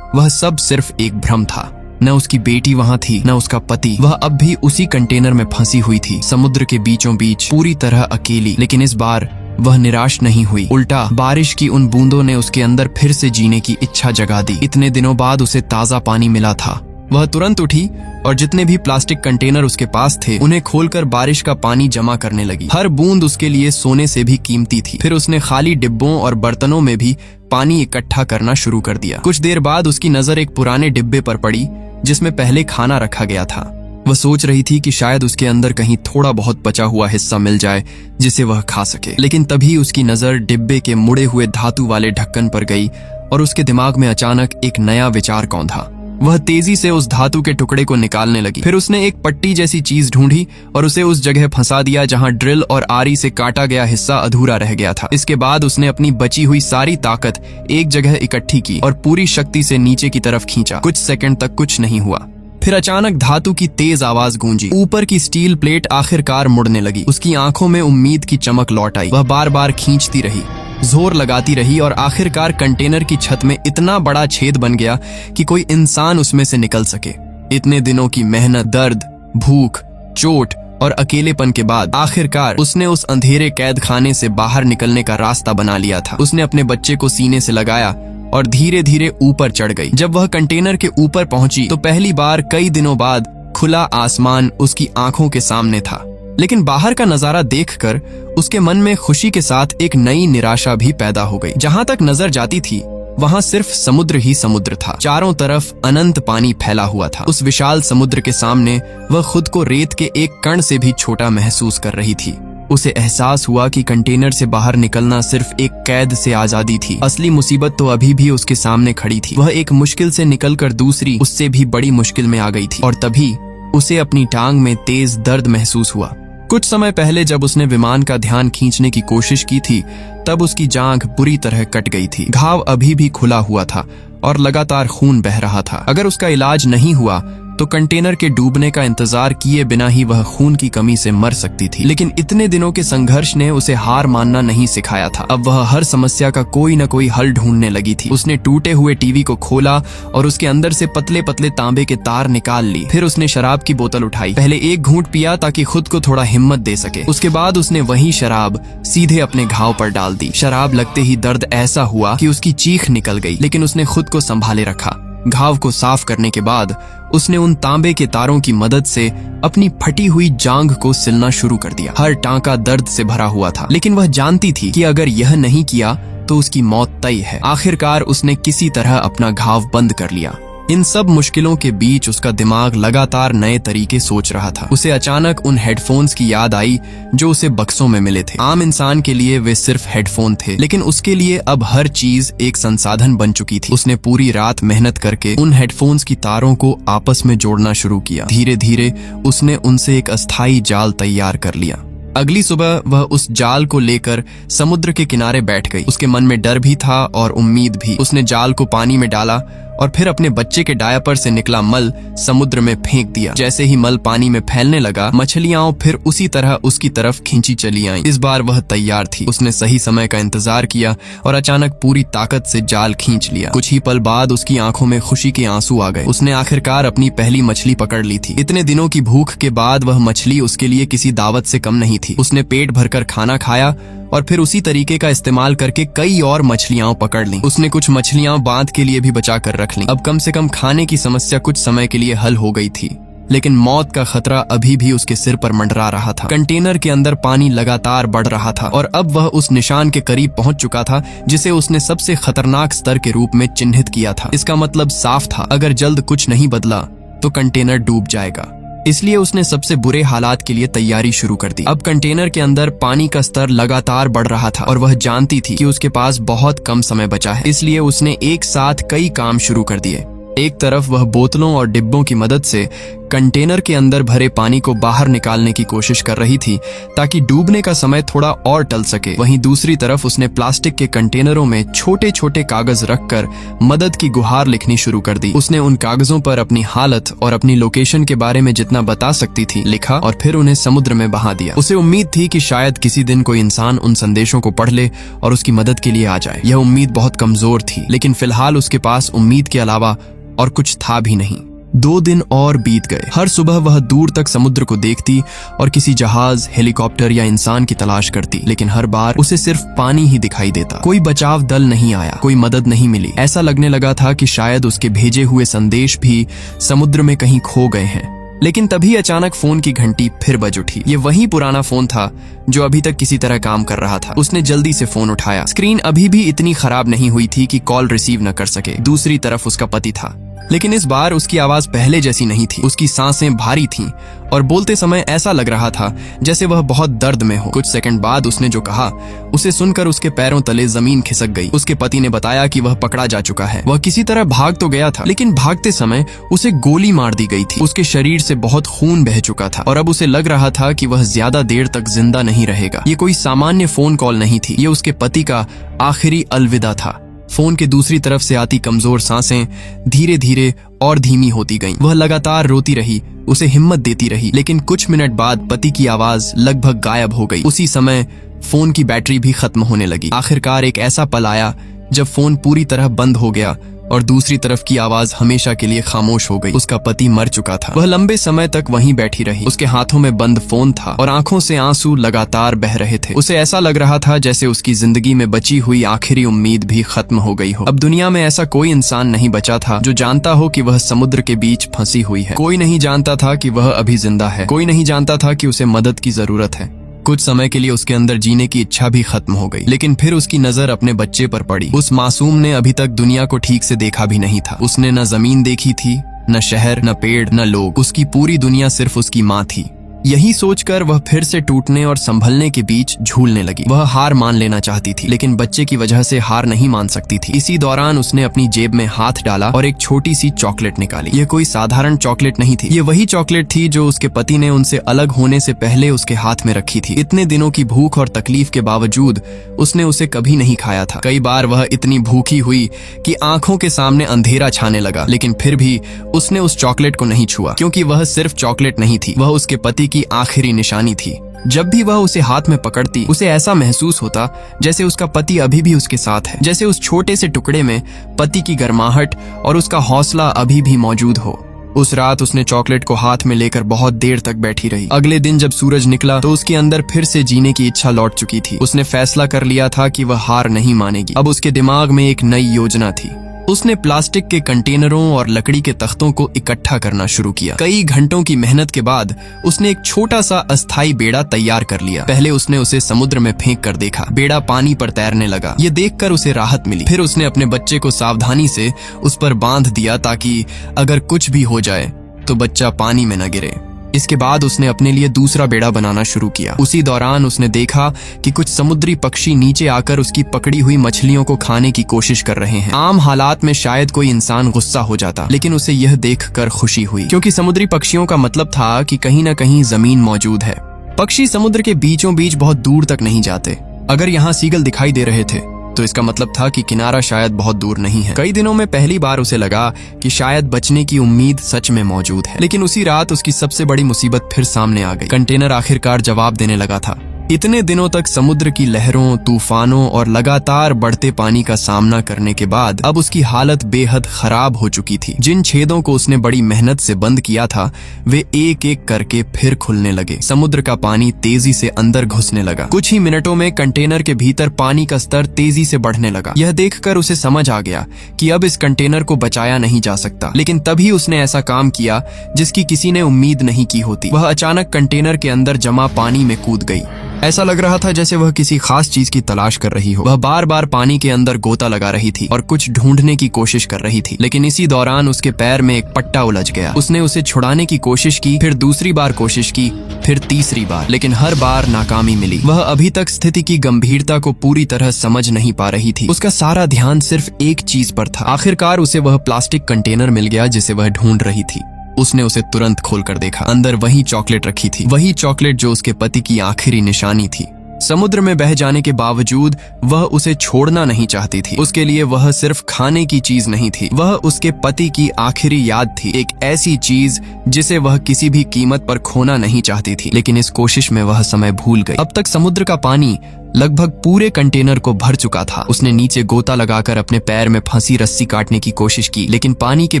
वह सब सिर्फ एक भ्रम था। न उसकी बेटी वहां थी, न उसका पति। वह अब भी उसी कंटेनर में फंसी हुई थी, समुद्र के बीचों बीच, पूरी तरह अकेली। लेकिन इस बार वह निराश नहीं हुई। उल्टा बारिश की उन बूंदों ने उसके अंदर फिर से जीने की इच्छा जगा दी। इतने दिनों बाद उसे ताजा पानी मिला था। वह तुरंत उठी और जितने भी प्लास्टिक कंटेनर उसके पास थे, उन्हें खोलकर बारिश का पानी जमा करने लगी। हर बूंद उसके लिए सोने से भी कीमती थी। फिर उसने खाली डिब्बों और बर्तनों में भी पानी इकट्ठा करना शुरू कर दिया। कुछ देर बाद उसकी नजर एक पुराने डिब्बे पर पड़ी जिसमें पहले खाना रखा गया था। वह सोच रही थी कि शायद उसके अंदर कहीं थोड़ा बहुत बचा हुआ हिस्सा मिल जाए जिसे वह खा सके। लेकिन तभी उसकी नजर डिब्बे के मुड़े हुए धातु वाले ढक्कन पर गई और उसके दिमाग में अचानक एक नया विचार कौंधा। वह तेजी से उस धातु के टुकड़े को निकालने लगी। फिर उसने एक पट्टी जैसी चीज ढूंढी और उसे उस जगह फंसा दिया जहां ड्रिल और आरी से काटा गया हिस्सा अधूरा रह गया था। इसके बाद उसने अपनी बची हुई सारी ताकत एक जगह इकट्ठी की और पूरी शक्ति से नीचे की तरफ खींचा। कुछ सेकंड तक कुछ नहीं हुआ। फिर अचानक धातु की तेज आवाज गूंजी। ऊपर की स्टील प्लेट आखिरकार मुड़ने लगी। उसकी आंखों में उम्मीद की चमक लौट आई। वह बार बार खींचती रही, जोर लगाती रही और आखिरकार कंटेनर की छत में इतना बड़ा छेद बन गया कि कोई इंसान उसमें से निकल सके। इतने दिनों की मेहनत, दर्द, भूख, चोट और अकेलेपन के बाद आखिरकार उसने उस अंधेरे कैद खाने से बाहर निकलने का रास्ता बना लिया था। उसने अपने बच्चे को सीने से लगाया और धीरे धीरे ऊपर चढ़ गई। जब वह कंटेनर के ऊपर पहुंची तो पहली बार कई दिनों बाद खुला आसमान उसकी आंखों के सामने था। लेकिन बाहर का नजारा देखकर उसके मन में खुशी के साथ एक नई निराशा भी पैदा हो गई। जहां तक नजर जाती थी वहां सिर्फ समुद्र ही समुद्र था। चारों तरफ अनंत पानी फैला हुआ था। उस विशाल समुद्र के सामने वह खुद को रेत के एक कण से भी छोटा महसूस कर रही थी। उसे एहसास हुआ कि कंटेनर से बाहर निकलना सिर्फ एक कैद से आजादी थी। असली मुसीबत तो अभी भी उसके सामने खड़ी थी। वह एक मुश्किल से निकलकर दूसरी, उससे भी बड़ी मुश्किल में आ गई थी। और तभी उसे अपनी टांग में तेज दर्द महसूस हुआ। कुछ समय पहले जब उसने विमान का ध्यान खींचने की कोशिश की थी, तब उसकी जांघ बुरी तरह कट गई थी। घाव अभी भी खुला हुआ था और लगातार खून बह रहा था। अगर उसका इलाज नहीं हुआ तो कंटेनर के डूबने का इंतजार किए बिना ही वह खून की कमी से मर सकती थी। लेकिन इतने दिनों के संघर्ष ने उसे हार मानना नहीं सिखाया था। अब वह हर समस्या का कोई न कोई हल ढूंढने लगी थी। उसने टूटे हुए टीवी को खोला और उसके अंदर से पतले पतले तांबे के तार निकाल ली। फिर उसने शराब की बोतल उठाई। पहले एक घूंट पिया ताकि खुद को थोड़ा हिम्मत दे सके। उसके बाद उसने वही शराब सीधे अपने घाव पर डाल दी। शराब लगते ही दर्द ऐसा हुआ कि उसकी चीख निकल गई, लेकिन उसने खुद को संभाले रखा। घाव को साफ करने के बाद उसने उन तांबे के तारों की मदद से अपनी फटी हुई जांघ को सिलना शुरू कर दिया। हर टांका दर्द से भरा हुआ था, लेकिन वह जानती थी कि अगर यह नहीं किया तो उसकी मौत तय है। आखिरकार उसने किसी तरह अपना घाव बंद कर लिया। इन सब मुश्किलों के बीच उसका दिमाग लगातार नए तरीके सोच रहा था। उसे अचानक उन हेडफोन्स की याद आई जो उसे बक्सों में मिले थे। आम इंसान के लिए वे सिर्फ हेडफोन थे, लेकिन उसके लिए अब हर चीज एक संसाधन बन चुकी थी। उसने पूरी रात मेहनत करके उन हेडफोन्स की तारों को आपस में जोड़ना शुरू किया। धीरे धीरे उसने उनसे एक अस्थायी जाल तैयार कर लिया। अगली सुबह वह उस जाल को लेकर समुद्र के किनारे बैठ गई। उसके मन में डर भी था और उम्मीद भी। उसने जाल को पानी में डाला और फिर अपने बच्चे के डायपर से निकला मल समुद्र में फेंक दिया। जैसे ही मल पानी में फैलने लगा, मछलियां फिर उसी तरह उसकी तरफ खींची चली आईं। इस बार वह तैयार थी। उसने सही समय का इंतजार किया और अचानक पूरी ताकत से जाल खींच लिया। कुछ ही पल बाद उसकी आंखों में खुशी के आंसू आ गए। उसने आखिरकार अपनी पहली मछली पकड़ ली थी। इतने दिनों की भूख के बाद वह मछली उसके लिए किसी दावत से कम नहीं थी। उसने पेट भरकर खाना खाया और फिर उसी तरीके का इस्तेमाल करके कई और मछलियां पकड़ ली। उसने कुछ मछलियां बांध के लिए भी बचा कर रख ली। अब कम से कम खाने की समस्या कुछ समय के लिए हल हो गई थी, लेकिन मौत का खतरा अभी भी उसके सिर पर मंडरा रहा था। कंटेनर के अंदर पानी लगातार बढ़ रहा था और अब वह उस निशान के करीब पहुंच चुका था जिसे उसने सबसे खतरनाक स्तर के रूप में चिन्हित किया था। इसका मतलब साफ था, अगर जल्द कुछ नहीं बदला तो कंटेनर डूब जाएगा। इसलिए उसने सबसे बुरे हालात के लिए तैयारी शुरू कर दी। अब कंटेनर के अंदर पानी का स्तर लगातार बढ़ रहा था और वह जानती थी कि उसके पास बहुत कम समय बचा है। इसलिए उसने एक साथ कई काम शुरू कर दिए। एक तरफ वह बोतलों और डिब्बों की मदद से कंटेनर के अंदर भरे पानी को बाहर निकालने की कोशिश कर रही थी ताकि डूबने का समय थोड़ा और टल सके। वहीं दूसरी तरफ उसने प्लास्टिक के कंटेनरों में छोटे छोटे कागज रखकर मदद की गुहार लिखनी शुरू कर दी। उसने उन कागजों पर अपनी हालत और अपनी लोकेशन के बारे में जितना बता सकती थी लिखा और फिर उन्हें समुद्र में बहा दिया। उसे उम्मीद थी कि शायद किसी दिन कोई इंसान उन संदेशों को पढ़ ले और उसकी मदद के लिए आ जाए। यह उम्मीद बहुत कमजोर थी, लेकिन फिलहाल उसके पास उम्मीद के अलावा और कुछ था भी नहीं। 2 दिन और बीत गए। हर सुबह वह दूर तक समुद्र को देखती और किसी जहाज, हेलीकॉप्टर या इंसान की तलाश करती, लेकिन हर बार उसे सिर्फ पानी ही दिखाई देता। कोई बचाव दल नहीं आया, कोई मदद नहीं मिली। ऐसा लगने लगा था कि शायद उसके भेजे हुए संदेश भी समुद्र में कहीं खो गए हैं। लेकिन तभी अचानक फोन की घंटी फिर बज उठी। ये वही पुराना फोन था जो अभी तक किसी तरह काम कर रहा था। उसने जल्दी से फोन उठाया। स्क्रीन अभी भी इतनी खराब नहीं हुई थी कि कॉल रिसीव न कर सके। दूसरी तरफ उसका पति था, लेकिन इस बार उसकी आवाज पहले जैसी नहीं थी। उसकी सांसें भारी थीं और बोलते समय ऐसा लग रहा था जैसे वह बहुत दर्द में हो। कुछ सेकंड बाद उसने जो कहा उसे सुनकर उसके पैरों तले जमीन खिसक गई। उसके पति ने बताया कि वह पकड़ा जा चुका है। वह किसी तरह भाग तो गया था, लेकिन भागते समय उसे गोली मार दी गई थी। उसके शरीर से बहुत खून बह चुका था और अब उसे लग रहा था कि वह ज्यादा देर तक जिंदा नहीं रहेगा। ये कोई सामान्य फोन कॉल नहीं थी, ये उसके पति का आखिरी अलविदा था। फोन के दूसरी तरफ से आती कमजोर सांसें धीरे धीरे और धीमी होती गईं। वह लगातार रोती रही, उसे हिम्मत देती रही, लेकिन कुछ मिनट बाद पति की आवाज लगभग गायब हो गई। उसी समय फोन की बैटरी भी खत्म होने लगी। आखिरकार एक ऐसा पल आया जब फोन पूरी तरह बंद हो गया और दूसरी तरफ की आवाज हमेशा के लिए खामोश हो गई। उसका पति मर चुका था। वह लंबे समय तक वहीं बैठी रही। उसके हाथों में बंद फोन था और आंखों से आंसू लगातार बह रहे थे। उसे ऐसा लग रहा था जैसे उसकी जिंदगी में बची हुई आखिरी उम्मीद भी खत्म हो गई हो। अब दुनिया में ऐसा कोई इंसान नहीं बचा था जो जानता हो कि वह समुद्र के बीच फंसी हुई है। कोई नहीं जानता था कि वह अभी जिंदा है। कोई नहीं जानता था कि उसे मदद की जरूरत है। कुछ समय के लिए उसके अंदर जीने की इच्छा भी खत्म हो गई, लेकिन फिर उसकी नजर अपने बच्चे पर पड़ी। उस मासूम ने अभी तक दुनिया को ठीक से देखा भी नहीं था। उसने न जमीन देखी थी, न शहर, न पेड़, न लोग। उसकी पूरी दुनिया सिर्फ उसकी माँ थी। यही सोचकर वह फिर से टूटने और संभलने के बीच झूलने लगी। वह हार मान लेना चाहती थी, लेकिन बच्चे की वजह से हार नहीं मान सकती थी। इसी दौरान उसने अपनी जेब में हाथ डाला और एक छोटी सी चॉकलेट निकाली। यह कोई साधारण चॉकलेट नहीं थी। ये वही चॉकलेट थी जो उसके पति ने उनसे अलग होने से पहले उसके हाथ में रखी थी। इतने दिनों की भूख और तकलीफ के बावजूद उसने उसे कभी नहीं खाया था। कई बार वह इतनी भूखी हुई कि आंखों के सामने अंधेरा छाने लगा, लेकिन फिर भी उसने उस चॉकलेट को नहीं छुआ, क्योंकि वह सिर्फ चॉकलेट नहीं थी, वह उसके पति की आखिरी निशानी थी। जब भी वह उसे हाथ में पकड़ती, उसे ऐसा महसूस होता जैसे उसका पति अभी भी उसके साथ है, जैसे उस छोटे से टुकड़े में पति की गर्माहट और उसका हौसला अभी भी मौजूद हो। उस रात उसने चॉकलेट को हाथ में लेकर बहुत देर तक बैठी रही। अगले दिन जब सूरज निकला तो उसके अंदर फिर से जीने की इच्छा लौट चुकी थी। उसने फैसला कर लिया था कि वह हार नहीं मानेगी। अब उसके दिमाग में एक नई योजना थी। उसने प्लास्टिक के कंटेनरों और लकड़ी के तख्तों को इकट्ठा करना शुरू किया। कई घंटों की मेहनत के बाद उसने एक छोटा सा अस्थायी बेड़ा तैयार कर लिया। पहले उसने उसे समुद्र में फेंक कर देखा। बेड़ा पानी पर तैरने लगा। ये देखकर उसे राहत मिली। फिर उसने अपने बच्चे को सावधानी से उस पर बांध दिया ताकि अगर कुछ भी हो जाए तो बच्चा पानी में न गिरे। इसके बाद उसने अपने लिए दूसरा बेड़ा बनाना शुरू किया। उसी दौरान उसने देखा कि कुछ समुद्री पक्षी नीचे आकर उसकी पकड़ी हुई मछलियों को खाने की कोशिश कर रहे हैं। आम हालात में शायद कोई इंसान गुस्सा हो जाता, लेकिन उसे यह देखकर खुशी हुई, क्योंकि समुद्री पक्षियों का मतलब था कि कहीं न कहीं जमीन मौजूद है। पक्षी समुद्र के बीचों बीच बहुत दूर तक नहीं जाते। अगर यहाँ सीगल दिखाई दे रहे थे तो इसका मतलब था कि किनारा शायद बहुत दूर नहीं है। कई दिनों में पहली बार उसे लगा कि शायद बचने की उम्मीद सच में मौजूद है। लेकिन उसी रात उसकी सबसे बड़ी मुसीबत फिर सामने आ गई। कंटेनर आखिरकार जवाब देने लगा था। इतने दिनों तक समुद्र की लहरों, तूफानों और लगातार बढ़ते पानी का सामना करने के बाद अब उसकी हालत बेहद खराब हो चुकी थी। जिन छेदों को उसने बड़ी मेहनत से बंद किया था वे एक एक करके फिर खुलने लगे। समुद्र का पानी तेजी से अंदर घुसने लगा। कुछ ही मिनटों में कंटेनर के भीतर पानी का स्तर तेजी से बढ़ने लगा। यह देखकर उसे समझ आ गया कि अब इस कंटेनर को बचाया नहीं जा सकता। लेकिन तभी उसने ऐसा काम किया जिसकी किसी ने उम्मीद नहीं की होती। वह अचानक कंटेनर के अंदर जमा पानी में कूद गई। ऐसा लग रहा था जैसे वह किसी खास चीज की तलाश कर रही हो। वह बार बार पानी के अंदर गोता लगा रही थी और कुछ ढूंढने की कोशिश कर रही थी, लेकिन इसी दौरान उसके पैर में एक पट्टा उलझ गया। उसने उसे छुड़ाने की कोशिश की, फिर दूसरी बार कोशिश की, फिर तीसरी बार, लेकिन हर बार नाकामी मिली। वह अभी तक स्थिति की गंभीरता को पूरी तरह समझ नहीं पा रही थी। उसका सारा ध्यान सिर्फ एक चीज पर था। आखिरकार उसे वह प्लास्टिक कंटेनर मिल गया जिसे वह ढूंढ रही थी। उसने उसे तुरंत खोलकर देखा। अंदर वही चॉकलेट रखी थी, वही चॉकलेट जो उसके पति की आखिरी निशानी थी। समुद्र में बह जाने के बावजूद वह उसे छोड़ना नहीं चाहती थी। उसके लिए वह सिर्फ खाने की चीज नहीं थी, वह उसके पति की आखिरी याद थी, एक ऐसी चीज जिसे वह किसी भी कीमत पर खोना नहीं चाहती थी। लेकिन इस कोशिश में वह समय भूल गई। अब तक समुद्र का पानी लगभग पूरे कंटेनर को भर चुका था। उसने नीचे गोता लगाकर अपने पैर में फंसी रस्सी काटने की कोशिश की, लेकिन पानी के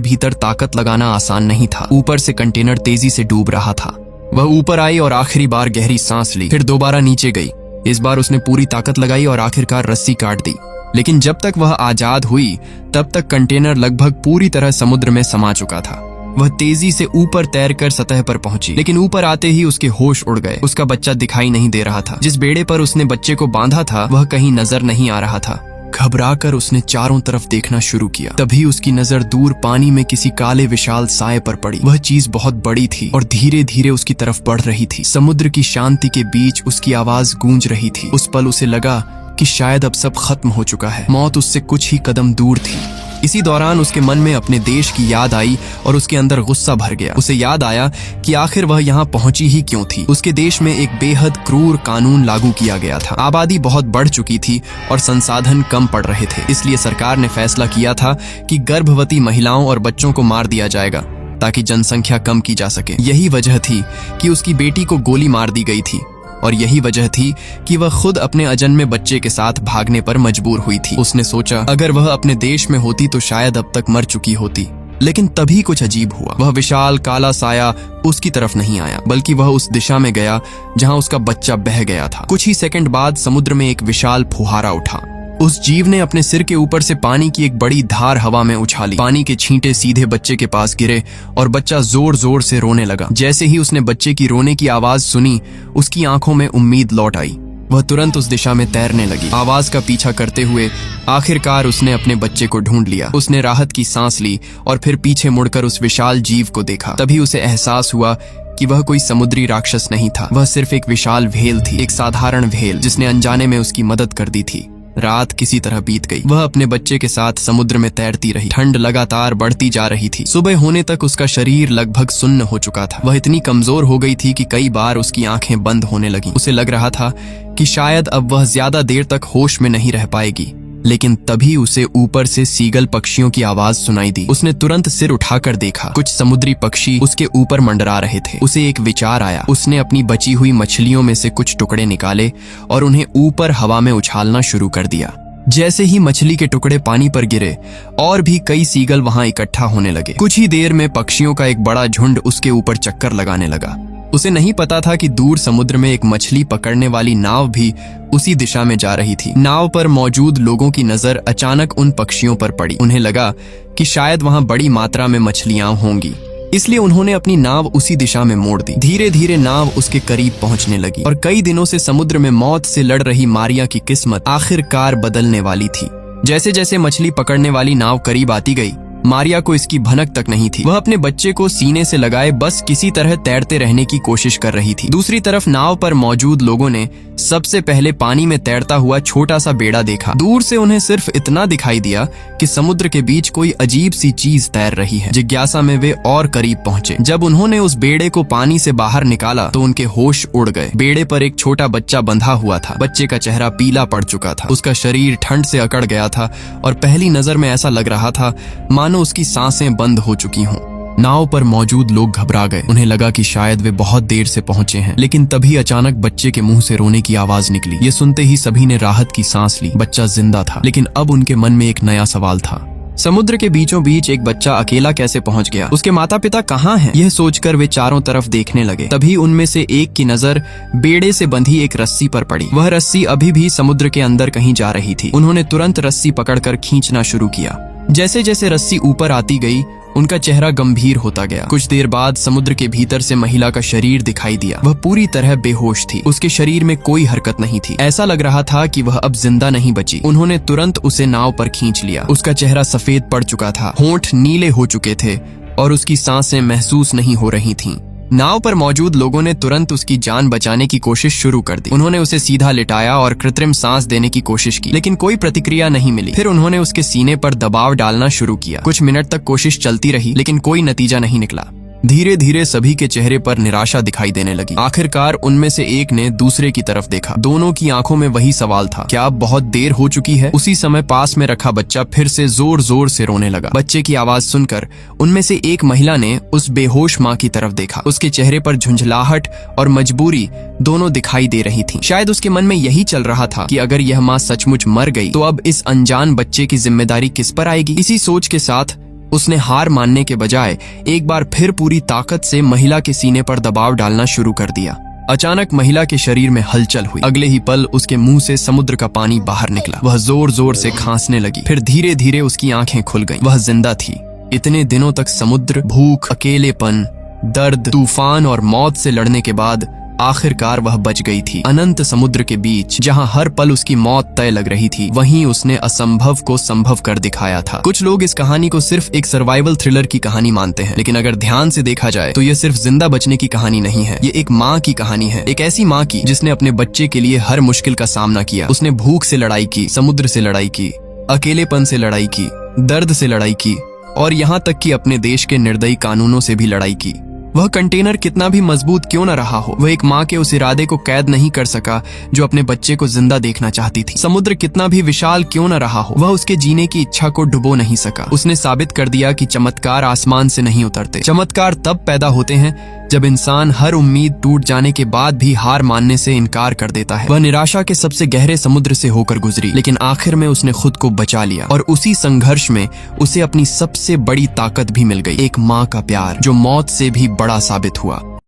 भीतर ताकत लगाना आसान नहीं था। ऊपर से कंटेनर तेजी से डूब रहा था। वह ऊपर आई और आखिरी बार गहरी सांस ली, फिर दोबारा नीचे गई। इस बार उसने पूरी ताकत लगाई और आखिरकार रस्सी काट दी। लेकिन जब तक वह आजाद हुई तब तक कंटेनर लगभग पूरी तरह समुद्र में समा चुका था। वह तेजी से ऊपर तैरकर सतह पर पहुंची, लेकिन ऊपर आते ही उसके होश उड़ गए। उसका बच्चा दिखाई नहीं दे रहा था। जिस बेड़े पर उसने बच्चे को बांधा था वह कहीं नजर नहीं आ रहा था। घबराकर उसने चारों तरफ देखना शुरू किया। तभी उसकी नजर दूर पानी में किसी काले विशाल साए पर पड़ी। वह चीज बहुत बड़ी थी और धीरे धीरे उसकी तरफ बढ़ रही थी। समुद्र की शांति के बीच उसकी आवाज गूंज रही थी। उस पल उसे लगा कि शायद अब सब खत्म हो चुका है। मौत उससे कुछ ही कदम दूर थी। इसी दौरान उसके मन में अपने देश की याद आई और उसके अंदर गुस्सा भर गया। उसे याद आया कि आखिर वह यहाँ पहुंची ही क्यों थी। उसके देश में एक बेहद क्रूर कानून लागू किया गया था। आबादी बहुत बढ़ चुकी थी और संसाधन कम पड़ रहे थे। इसलिए सरकार ने फैसला किया था कि गर्भवती महिलाओं और बच्चों को मार दिया जाएगा ताकि जनसंख्या कम की जा सके। यही वजह थी कि उसकी बेटी को गोली मार दी गई थी और यही वजह थी कि वह खुद अपने अजन्मे बच्चे के साथ भागने पर मजबूर हुई थी। उसने सोचा अगर वह अपने देश में होती तो शायद अब तक मर चुकी होती। लेकिन तभी कुछ अजीब हुआ। वह विशाल काला साया उसकी तरफ नहीं आया, बल्कि वह उस दिशा में गया जहां उसका बच्चा बह गया था। कुछ ही सेकंड बाद समुद्र में एक विशाल फुहारा उठा। उस जीव ने अपने सिर के ऊपर से पानी की एक बड़ी धार हवा में उछाली। पानी के छींटे सीधे बच्चे के पास गिरे और बच्चा जोर जोर से रोने लगा। जैसे ही उसने बच्चे की रोने की आवाज सुनी, उसकी आंखों में उम्मीद लौट आई। वह तुरंत उस दिशा में तैरने लगी। आवाज का पीछा करते हुए आखिरकार उसने अपने बच्चे को ढूंढ लिया। उसने राहत की सांस ली और फिर पीछे मुड़कर उस विशाल जीव को देखा। तभी उसे एहसास हुआ कि वह कोई समुद्री राक्षस नहीं था। वह सिर्फ एक विशाल व्हेल थी, एक साधारण व्हेल जिसने अनजाने में उसकी मदद कर दी थी। रात किसी तरह बीत गई। वह अपने बच्चे के साथ समुद्र में तैरती रही। ठंड लगातार बढ़ती जा रही थी। सुबह होने तक उसका शरीर लगभग सुन्न हो चुका था। वह इतनी कमजोर हो गई थी कि कई बार उसकी आंखें बंद होने लगीं। उसे लग रहा था कि शायद अब वह ज्यादा देर तक होश में नहीं रह पाएगी। लेकिन तभी उसे ऊपर से सीगल पक्षियों की आवाज सुनाई दी। उसने तुरंत सिर उठाकर देखा। कुछ समुद्री पक्षी उसके ऊपर मंडरा रहे थे। उसे एक विचार आया। उसने अपनी बची हुई मछलियों में से कुछ टुकड़े निकाले और उन्हें ऊपर हवा में उछालना शुरू कर दिया। जैसे ही मछली के टुकड़े पानी पर गिरे, और भी कई सीगल वहां इकट्ठा होने लगे। कुछ ही देर में पक्षियों का एक बड़ा झुंड उसके ऊपर चक्कर लगाने लगा। उसे नहीं पता था कि दूर समुद्र में एक मछली पकड़ने वाली नाव भी उसी दिशा में जा रही थी। नाव पर मौजूद लोगों की नजर अचानक उन पक्षियों पर पड़ी। उन्हें लगा कि शायद वहां बड़ी मात्रा में मछलियां होंगी, इसलिए उन्होंने अपनी नाव उसी दिशा में मोड़ दी। धीरे धीरे नाव उसके करीब पहुंचने लगी और कई दिनों से समुद्र में मौत से लड़ रही मारिया की किस्मत आखिरकार बदलने वाली थी। जैसे जैसे मछली पकड़ने वाली नाव करीब आती गई, मारिया को इसकी भनक तक नहीं थी। वह अपने बच्चे को सीने से लगाए बस किसी तरह तैरते रहने की कोशिश कर रही थी। दूसरी तरफ नाव पर मौजूद लोगों ने सबसे पहले पानी में तैरता हुआ छोटा सा बेड़ा देखा। दूर से उन्हें सिर्फ इतना दिखाई दिया कि समुद्र के बीच कोई अजीब सी चीज तैर रही है। जिज्ञासा में वे और करीब पहुंचे। जब उन्होंने उस बेड़े को पानी से बाहर निकाला तो उनके होश उड़ गए। बेड़े पर एक छोटा बच्चा बंधा हुआ था। बच्चे का चेहरा पीला पड़ चुका था। उसका शरीर ठंड से अकड़ गया था और पहली नजर में ऐसा लग रहा था मानो उसकी सांसें बंद हो चुकी हों। नाव पर मौजूद लोग घबरा गए। उन्हें लगा कि शायद वे बहुत देर से पहुंचे हैं। लेकिन तभी अचानक बच्चे के मुंह से रोने की आवाज निकली। ये सुनते ही सभी ने राहत की सांस ली। बच्चा जिंदा था, लेकिन अब उनके मन में एक नया सवाल था। समुद्र के बीचों बीच एक बच्चा अकेला कैसे पहुंच गया? उसके माता पिता कहाँ हैं? यह सोचकर वे चारों तरफ देखने लगे। तभी उनमें से एक की नजर बेड़े से बंधी एक रस्सी पर पड़ी। वह रस्सी अभी भी समुद्र के अंदर कहीं जा रही थी। उन्होंने तुरंत रस्सी पकड़कर खींचना शुरू किया। जैसे जैसे रस्सी ऊपर आती गई, उनका चेहरा गंभीर होता गया। कुछ देर बाद समुद्र के भीतर से महिला का शरीर दिखाई दिया। वह पूरी तरह बेहोश थी। उसके शरीर में कोई हरकत नहीं थी। ऐसा लग रहा था कि वह अब जिंदा नहीं बची। उन्होंने तुरंत उसे नाव पर खींच लिया। उसका चेहरा सफेद पड़ चुका था, होंठ नीले हो चुके थे और उसकी सांसें महसूस नहीं हो रही थीं। नाव पर मौजूद लोगों ने तुरंत उसकी जान बचाने की कोशिश शुरू कर दी। उन्होंने उसे सीधा लिटाया और कृत्रिम सांस देने की कोशिश की, लेकिन कोई प्रतिक्रिया नहीं मिली। फिर उन्होंने उसके सीने पर दबाव डालना शुरू किया। कुछ मिनट तक कोशिश चलती रही, लेकिन कोई नतीजा नहीं निकला। धीरे धीरे सभी के चेहरे पर निराशा दिखाई देने लगी। आखिरकार उनमें से एक ने दूसरे की तरफ देखा। दोनों की आंखों में वही सवाल था, क्या अब बहुत देर हो चुकी है? उसी समय पास में रखा बच्चा फिर से जोर जोर से रोने लगा। बच्चे की आवाज सुनकर उनमें से एक महिला ने उस बेहोश माँ की तरफ देखा। उसके चेहरे पर झुंझलाहट और मजबूरी दोनों दिखाई दे रही थी। शायद उसके मन में यही चल रहा था कि अगर यह माँ सचमुच मर गई तो अब इस अनजान बच्चे की जिम्मेदारी किस पर आएगी। इसी सोच के साथ उसने हार मानने के बजाय एक बार फिर पूरी ताकत से महिला के सीने पर दबाव डालना शुरू कर दिया। अचानक महिला के शरीर में हलचल हुई। अगले ही पल उसके मुंह से समुद्र का पानी बाहर निकला। वह जोर जोर से खांसने लगी। फिर धीरे धीरे उसकी आंखें खुल गईं। वह जिंदा थी। इतने दिनों तक समुद्र, भूख, अकेलेपन, दर्द, तूफान और मौत से लड़ने के बाद आखिरकार वह बच गई थी। अनंत समुद्र के बीच जहां हर पल उसकी मौत तय लग रही थी, वहीं उसने असंभव को संभव कर दिखाया था। कुछ लोग इस कहानी को सिर्फ एक सर्वाइवल थ्रिलर की कहानी मानते हैं, लेकिन अगर ध्यान से देखा जाए तो यह सिर्फ जिंदा बचने की कहानी नहीं है। ये एक माँ की कहानी है। एक ऐसी माँ की जिसने अपने बच्चे के लिए हर मुश्किल का सामना किया। उसने भूख से लड़ाई की, समुद्र से लड़ाई की, अकेलेपन से लड़ाई की, दर्द से लड़ाई की और यहाँ तक कि अपने देश के निर्दयी कानूनों से भी लड़ाई की। वह कंटेनर कितना भी मजबूत क्यों न रहा हो, वह एक माँ के उस इरादे को कैद नहीं कर सका जो अपने बच्चे को जिंदा देखना चाहती थी। समुद्र कितना भी विशाल क्यों न रहा हो, वह उसके जीने की इच्छा को डुबो नहीं सका। उसने साबित कर दिया कि चमत्कार आसमान से नहीं उतरते। चमत्कार तब पैदा होते हैं जब इंसान हर उम्मीद टूट जाने के बाद भी हार मानने से इनकार कर देता है। वह निराशा के सबसे गहरे समुद्र से होकर गुजरी, लेकिन आखिर में उसने खुद को बचा लिया और उसी संघर्ष में उसे अपनी सबसे बड़ी ताकत भी मिल गई, एक माँ का प्यार जो मौत से भी बड़ा साबित हुआ।